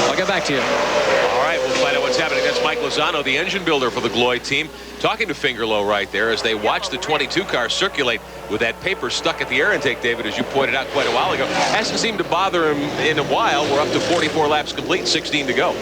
Speaker 3: I'll get back to you.
Speaker 1: All right, we'll find out what's happening. That's Mike Lozano, the engine builder for the Gloy team, talking to Fingerlow right there as they watch the 22 car circulate with that paper stuck at the air intake, David, as you pointed out quite a while ago. Hasn't seemed to bother him in a while. We're up to 44 laps complete, 16 to go.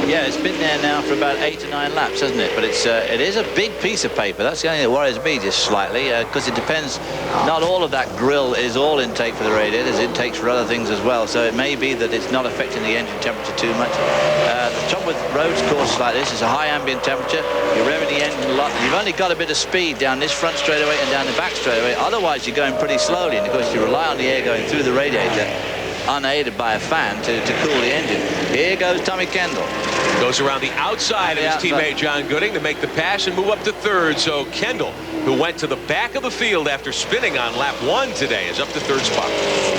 Speaker 2: Yeah, it's been there now for about 8 to 9 laps, hasn't it? But it is a big piece of paper. That's the only thing that worries me just slightly, because it depends. Not all of that grill is all intake for the radiator. There's intakes for other things as well. So it may be that it's not affecting the engine temperature too much. The trouble with roads courses like this is a high ambient temperature. You're revving the engine a lot. You've only got a bit of speed down this front straightaway and down the back straightaway. Otherwise, you're going pretty slowly, and of course, you rely on the air going through the radiator, unaided by a fan to cool the engine. Here goes Tommy Kendall.
Speaker 1: Goes around the outside of his teammate John Gooding to make the pass and move up to third. So Kendall, who went to the back of the field after spinning on lap 1 today, is up to third spot.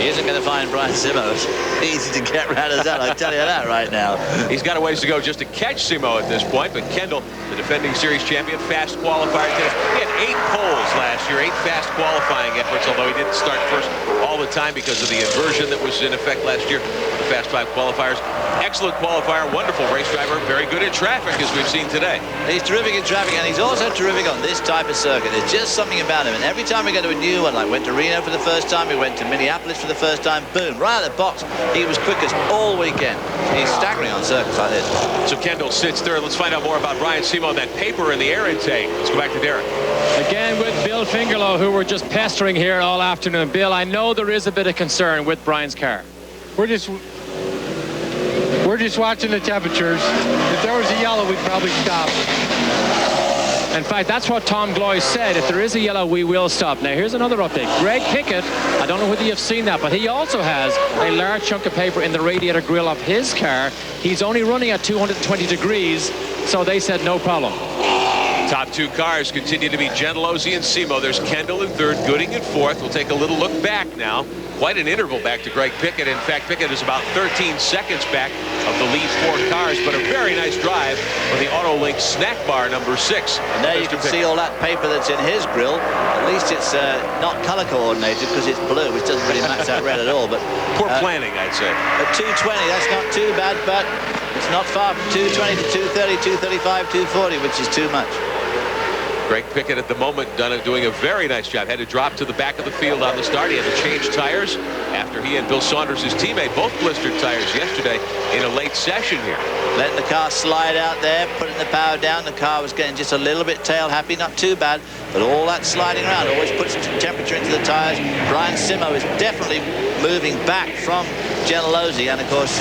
Speaker 2: He isn't going to find Brian Simo easy to get rid of that, I tell you that right now.
Speaker 1: He's got a ways to go just to catch Simo at this point, but Kendall, the defending series champion, fast qualifier today. He had 8 poles last year, 8 fast qualifying efforts, although he didn't start first all the time because of the inversion that was in effect last year, the Fast 5 qualifiers. Excellent qualifier, wonderful race driver, very good in traffic, as we've seen today.
Speaker 2: He's terrific in traffic, and he's also terrific on this type of circuit. There's just something about him, and every time we go to a new one, like went to Reno for the first time, we went to Minneapolis for the first time, boom, right out of the box, he was quickest all weekend. He's staggering on circuits like this.
Speaker 1: So Kendall sits third. Let's find out more about Brian Simo, that paper in the air intake. Let's go back to Derek.
Speaker 3: Again with Bill Fingerlow, who we're just pestering here all afternoon. Bill, I know there is a bit of concern with Brian's car.
Speaker 7: We're just watching the temperatures. If there was a yellow, we'd probably stop.
Speaker 3: In fact, that's what Tom Gloy said. If there is a yellow, we will stop. Now, here's another update. Greg Pickett, I don't know whether you've seen that, but he also has a large chunk of paper in the radiator grill of his car. He's only running at 220 degrees, so they said no problem.
Speaker 1: Top 2 cars continue to be Gentilozzi and Simo. There's Kendall in third, Gooding in fourth. We'll take a little look back now. Quite an interval back to Greg Pickett. In fact, Pickett is about 13 seconds back of the lead 4 cars, but a very nice drive for the AutoLink snack bar number 6.
Speaker 2: And there you can see all that paper that's in his grill. At least it's not color coordinated because it's blue, which doesn't really match that red at all. But
Speaker 1: poor planning, I'd say.
Speaker 2: At 220, that's not too bad, but it's not far from 220 to 230, 235, 240, which is too much.
Speaker 1: Greg Pickett at the moment doing a very nice job. Had to drop to the back of the field on the start. He had to change tires after he and Bill Saunders, his teammate, both blistered tires yesterday in a late session here.
Speaker 2: Letting the car slide out there, putting the power down. The car was getting just a little bit tail happy, not too bad, but all that sliding around always puts some temperature into the tires. Brian Simo is definitely moving back from Gentilozzi, and of course,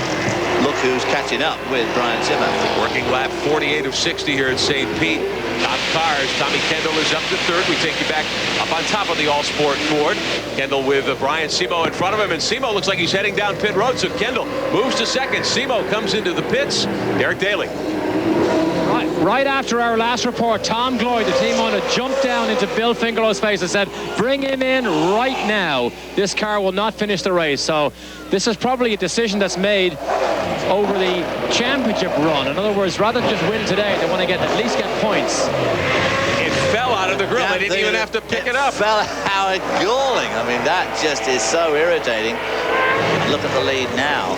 Speaker 2: look who's catching up with Brian Zimmer.
Speaker 1: Working lap 48 of 60 here at St. Pete. Top cars. Tommy Kendall is up to third. We take you back up on top of the All-Sport Ford. Kendall with Brian Simo in front of him, and Simo looks like he's heading down pit road, so Kendall moves to second. Simo comes into the pits. Derek Daly.
Speaker 3: Right after our last report, Tom Gloyd, the team owner, jumped down into Bill Fingerlow's face and said, bring him in right now. This car will not finish the race. So this is probably a decision that's made over the championship run. In other words, rather than just win today, they want to at least get points.
Speaker 1: It fell out of the grill. They didn't even have to pick it up.
Speaker 2: Fell out, galling. I mean, that just is so irritating. Look at the lead now.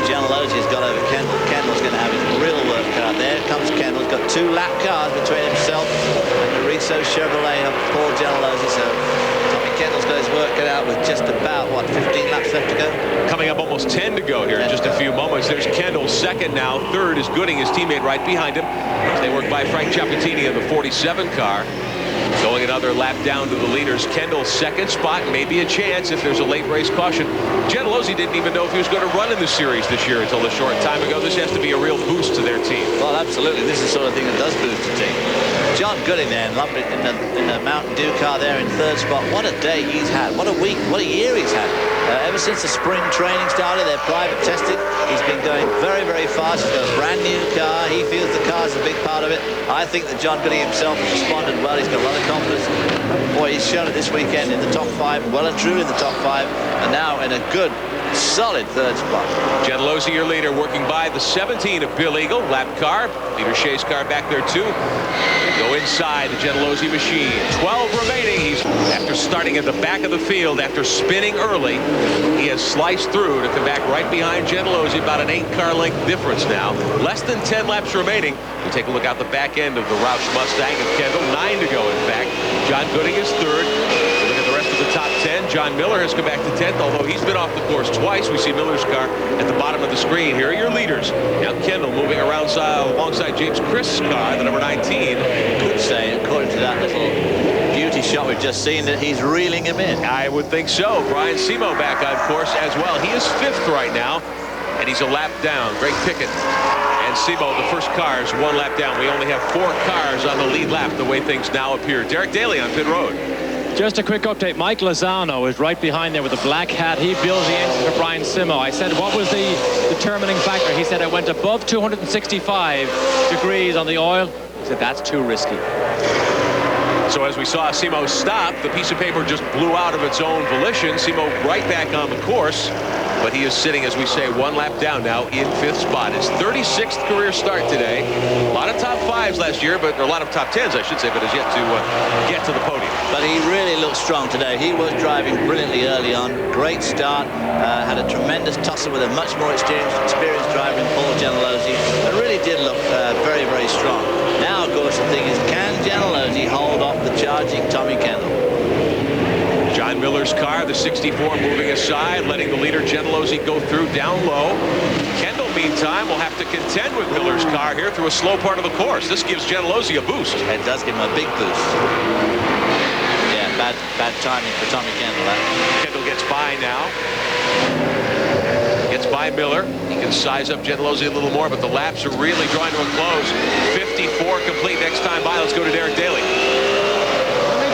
Speaker 2: Gentilozzi's got over Kendall. Kendall's going to have his real work cut. There comes Kendall. He's got 2 lap cars between himself and the Riso Chevrolet of Paul Gentilozzi. So Tommy Kendall's got his work cut out with just about, what, 15 laps left to go?
Speaker 1: Coming up almost 10 to go here in just a few moments. There's Kendall second now. Third is Gooding, his teammate, right behind him. They work by Frank Ciappatini in the 47 car. Going another lap down to the leaders. Kendall's second spot, maybe a chance if there's a late race caution. Gentilozzi didn't even know if he was going to run in the series this year until a short time ago. This has to be a real boost to their team.
Speaker 2: Well, absolutely. This is the sort of thing that does boost the team. John Gooding there in the Mountain Dew car there in third spot. What a day he's had. What a week, what a year he's had. Ever since the spring training started, their private testing, he's been going very, very fast. He's got a brand new car. He feels the car's a big part of it. I think that John Gooding himself has responded well. He's got a lot of confidence. Boy, he's shown it this weekend in the top 5, well and truly in the top 5, and now in a good, solid third spot.
Speaker 1: Gentilozzi, your leader, working by the 17 of Bill Eagle. Lap car. Leader Shea's car back there, too. Go inside the Gentilozzi machine. 12 remaining. He's, after starting at the back of the field, after spinning early, he has sliced through to come back right behind Gentilozzi. About an 8-car length difference now. Less than 10 laps remaining. We take a look out the back end of the Roush Mustang of Kendall. 9 to go, in fact. John Gooding is third. We look at the rest of the top 10. John Miller has come back to 10th, although he's been off the course twice. We see Miller's car at the bottom of the screen. Here are your leaders. Now Kendall moving around alongside James Christ's car, the number 19.
Speaker 2: Could say, according to that little beauty shot we've just seen, that he's reeling him in.
Speaker 1: I would think so. Brian Simo back on course as well. He is 5th right now, and he's a lap down. Greg Pickett and Simo, the first cars, 1 lap down. We only have 4 cars on the lead lap, the way things now appear. Derek Daly on pit road.
Speaker 3: Just a quick update. Mike Lozano is right behind there with a black hat. He builds the engine for Brian Simo. I said, what was the determining factor? He said, I went above 265 degrees on the oil. He said, that's too risky.
Speaker 1: So as we saw Simo stop, the piece of paper just blew out of its own volition. Simo right back on the course, but he is sitting, as we say, 1 lap down now in 5th spot. His 36th career start today. A lot of top 5s last year, but a lot of top 10s, I should say, but has yet to get to the podium.
Speaker 2: But he really looked strong today. He was driving brilliantly early on. Great start. Had a tremendous tussle with a much more experienced driver in Paul Gentilozzi. But really did look very, very strong. Now, of course, the thing is, can Gentilozzi hold off the charging Tommy Kendall?
Speaker 1: John Miller's car, the 64, moving aside, letting the leader Gentilozzi go through down low. Kendall, meantime, will have to contend with Miller's car here through a slow part of the course. This gives Gentilozzi a boost.
Speaker 2: It does give him a big boost. Yeah, bad timing for Tommy Kendall.
Speaker 1: Kendall gets by now. Gets by Miller. He can size up Gentilozzi a little more, but the laps are really drawing to a close. 54 complete next time by. Let's go to Derek Daly.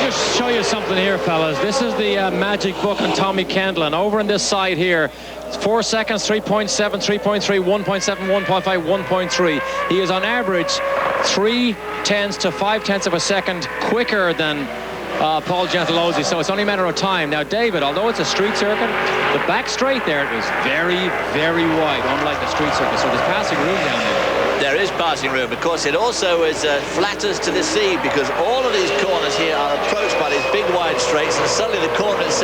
Speaker 3: Just show you something here, fellas. This is the magic book on Tommy Kendall, and over on this side here, 4 seconds, 3.7, 3.3, 1.7, 1.5, 1.3. He is on average 3/10 to 5/10 of a second quicker than Paul Gentilozzi, so it's only a matter of time. Now, David, although it's a street circuit, the back straight there is very, very wide, unlike the street circuit, so there's passing room down there.
Speaker 2: There is passing room. Of course, it also is flatters to the sea, because all of these corners here are approached by these big wide straights, and suddenly the corner is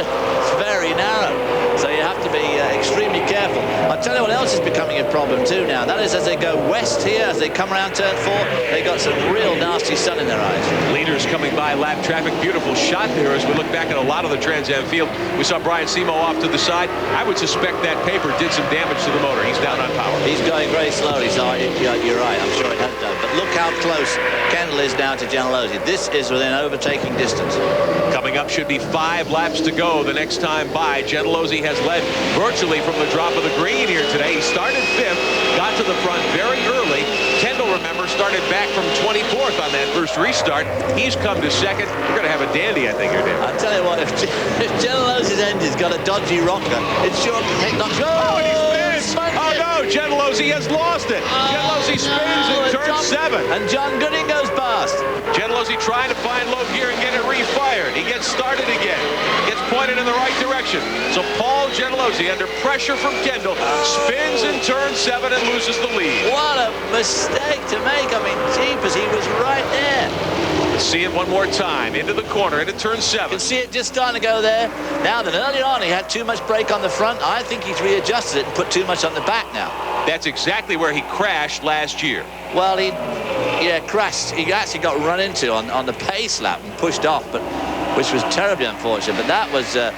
Speaker 2: very narrow. So you have to be extremely careful. I'll tell you what else is becoming a problem too now. That is, as they go west here, as they come around turn 4, they got some real nasty sun in their eyes.
Speaker 1: Leaders coming by lap traffic. Beautiful shot there as we look back at a lot of the Trans Am field. We saw Brian Simo off to the side. I would suspect that paper did some damage to the motor. He's down on power.
Speaker 2: He's going very slowly, so you're right. I'm sure it has done. But look how close Kendall is now to Gianluigi. This is within overtaking distance.
Speaker 1: Coming up should be 5 laps to go the next time by. Gianluigi has led virtually from the drop of the green here today. He started 5th, got to the front very early. Kendall, remember, started back from 24th on that first restart. He's come to 2nd. We're going to have a dandy, I think, here, Dan.
Speaker 2: I'll tell you what, if Gianluigi's engine's got a dodgy rocker, it's sure to take not.
Speaker 1: Oh, and he spins! Oh, no, Gianluigi has lost it. Gianluigi spins in turn 7.
Speaker 2: And John Gooding goes past.
Speaker 1: Gianluigi trying to find low gear and get it refired. He gets started again. Gets pointed in the right direction. So Paul Gianluigi, under pressure from Kendall, spins in turn 7 and loses the lead.
Speaker 2: What a mistake to make. I mean, jeepers, he was right there.
Speaker 1: See it one more time. Into the corner, into turn 7.
Speaker 2: You can see it just starting to go there. Now that early on he had too much brake on the front, I think he's readjusted it and put too much on the back now.
Speaker 1: That's exactly where he crashed last year.
Speaker 2: Well, he crashed. He actually got run into on the pace lap and pushed off, but which was terribly unfortunate. But that was a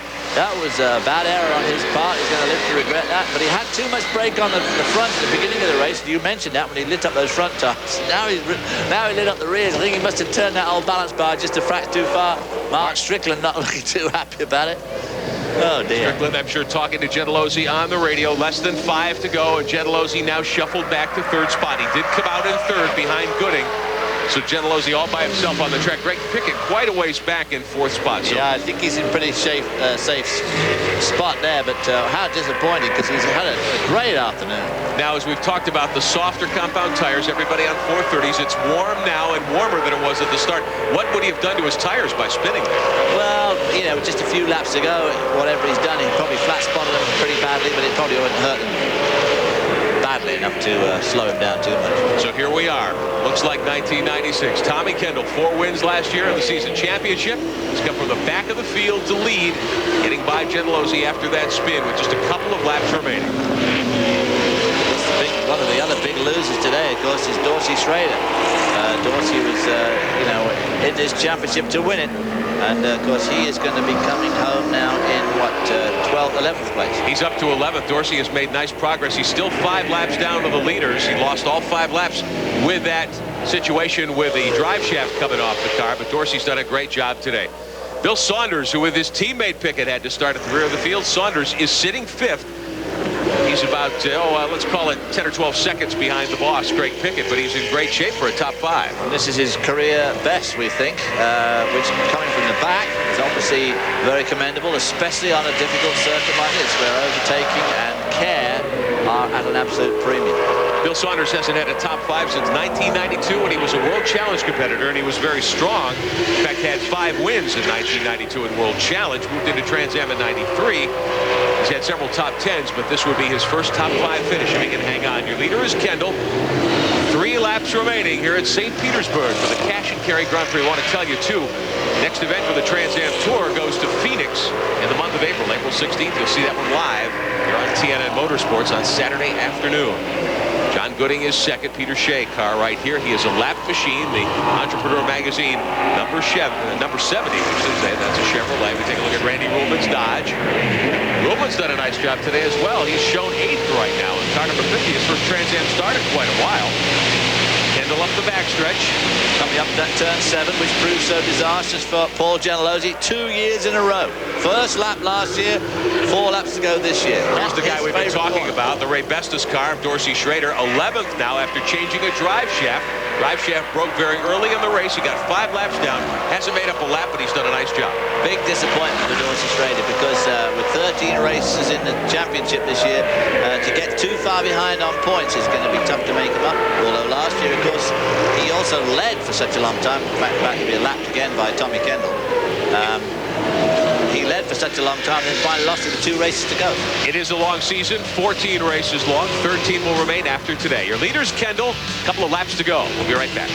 Speaker 2: bad error on his part. He's going to live to regret that. But he had too much brake on the front at the beginning of the race. You mentioned that when he lit up those front tires. Now he lit up the rears. I think he must have turned that old balance bar just a fraction too far. Mark Strickland not looking too happy about it. Oh, dear.
Speaker 1: Strickland, I'm sure, talking to Gianluigi on the radio. Less than 5 to go, and Gianluigi now shuffled back to 3rd spot. He did come out in 3rd behind Gooding. So Gianluigi all by himself on the track. Greg Pickett quite a ways back in 4th spot. So.
Speaker 2: Yeah, I think he's in pretty safe spot there, but how disappointing, because he's had a great afternoon.
Speaker 1: Now, as we've talked about the softer compound tires, everybody on 430s, it's warm now and warmer than it was at the start. What would he have done to his tires by spinning there?
Speaker 2: Well, you know, just a few laps to go, whatever he's done, he probably flat spotted them pretty badly, but it probably wouldn't hurt him badly enough to slow him down too much.
Speaker 1: So here we are. Looks like 1996. Tommy Kendall, 4 wins last year in the season championship. He's come from the back of the field to lead, getting by Gianluigi after that spin with just a couple of laps remaining.
Speaker 2: One of the other big losers today, of course, is Dorsey Schrader. Dorsey was, in this championship to win it. And, of course, he is going to be coming home now in, 12th, 11th place.
Speaker 1: He's up to 11th. Dorsey has made nice progress. He's still 5 laps down to the leaders. He lost all 5 laps with that situation with the drive shaft coming off the car, but Dorsey's done a great job today. Bill Saunders, who with his teammate Pickett had to start at the rear of the field, Saunders is sitting 5th. He's about, let's call it 10 or 12 seconds behind the boss, Greg Pickett, but he's in great shape for a top 5.
Speaker 2: And this is his career best, we think, which coming from the back is obviously very commendable, especially on a difficult circuit like this, where overtaking and care are at an absolute premium.
Speaker 1: Bill Saunders hasn't had a top 5 since 1992 when he was a World Challenge competitor, and he was very strong. In fact, had 5 wins in 1992 in World Challenge, moved into Trans Am in 93. He's had several top 10s, but this would be his first top 5 finish if he can hang on. Your leader is Kendall. 3 laps remaining here at St. Petersburg for the Cash and Carry Grand Prix. I want to tell you, too, next event for the Trans Am Tour goes to Phoenix in the month of April, April 16th. You'll see that one live here on TNN Motorsports on Saturday afternoon. John Gooding is 2nd. Peter Shea car right here. He is a lap machine. The Entrepreneur Magazine number 70, we should say. That's a Chevrolet. We take a look at Randy Ruhlman's Dodge. Ruhlman's done a nice job today as well. He's shown 8th right now in car number 50. His first Trans Am start in quite a while. Kendall up the backstretch.
Speaker 2: Coming up that turn 7, which proved so disastrous for Paul Gianluigi 2 years in a row. First lap last year, 4 laps to go this year.
Speaker 1: Here's the guy we've been talking about, the Ray Bestis car of Dorsey Schrader, 11th now after changing a drive shaft. Drive shaft broke very early in the race. He got 5 laps down. Hasn't made up a lap, but he's done a nice job.
Speaker 2: Big disappointment for Dorsey Schrader because with 13 races in the championship this year, to get too far behind on points is going to be tough to make him up. Although last year, of course, he also led for such a long time. In fact, about to be lapped again by Tommy Kendall. He led for such a long time, then finally lost in the 2 races to go.
Speaker 1: It is a long season, 14 races long, 13 will remain after today. Your leader's Kendall, a couple of laps to go. We'll be right back.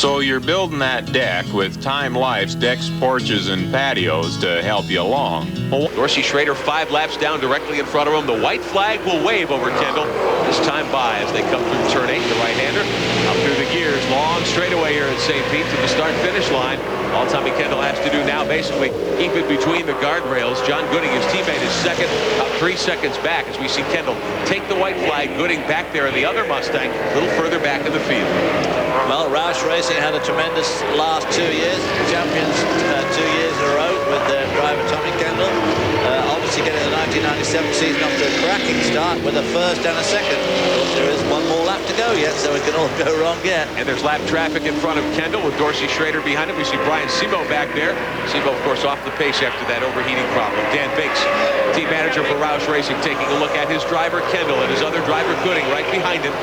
Speaker 10: So you're building that deck with time lapse decks, porches, and patios to help you along.
Speaker 1: Dorsey Schrader 5 laps down directly in front of him. The white flag will wave over Kendall. This time by as they come through turn 8, the right-hander up through the gears. Long straightaway here at St. Pete to the start-finish line. All Tommy Kendall has to do now basically keep it between the guardrails. John Gooding, his teammate, is second, about 3 seconds back as we see Kendall take the white flag. Gooding back there in the other Mustang, a little further back in the field.
Speaker 2: Well, Roush Racing had a tremendous last 2 years, champions 2 years in a row with their driver Tommy Kendall. Obviously getting the 1997 season off to a cracking start with a first and a second. Of course, there is one more lap to go yet, so it can all go wrong yet.
Speaker 1: And there's lap traffic in front of Kendall with Dorsey Schrader behind him. We see Brian Simo back there. Simo, of course, off the pace after that overheating problem. Dan Binks, team manager for Roush Racing, taking a look at his driver Kendall and his other driver Gooding right behind him.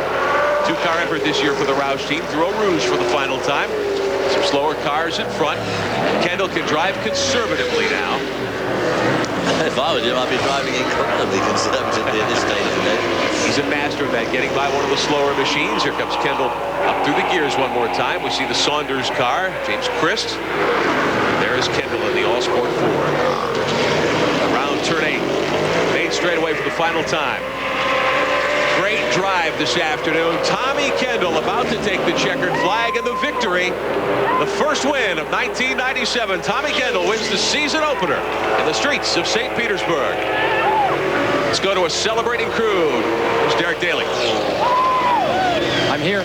Speaker 1: 2-car effort this year for the Roush team through Eau Rouge for the final time. Some slower cars in front. Kendall can drive conservatively now.
Speaker 2: If I was him, I'd be driving incredibly conservatively at this stage of the day.
Speaker 1: He's a master of that, getting by one of the slower machines. Here comes Kendall up through the gears one more time. We see the Saunders car, James Christ. There is Kendall in the All-Sport 4. Around turn 8. Made straightaway for the final time. Great drive this afternoon. Tommy Kendall about to take the checkered flag and the victory. The first win of 1997. Tommy Kendall wins the season opener in the streets of St. Petersburg. Let's go to a celebrating crew. There's Derek Daly.
Speaker 3: I'm here.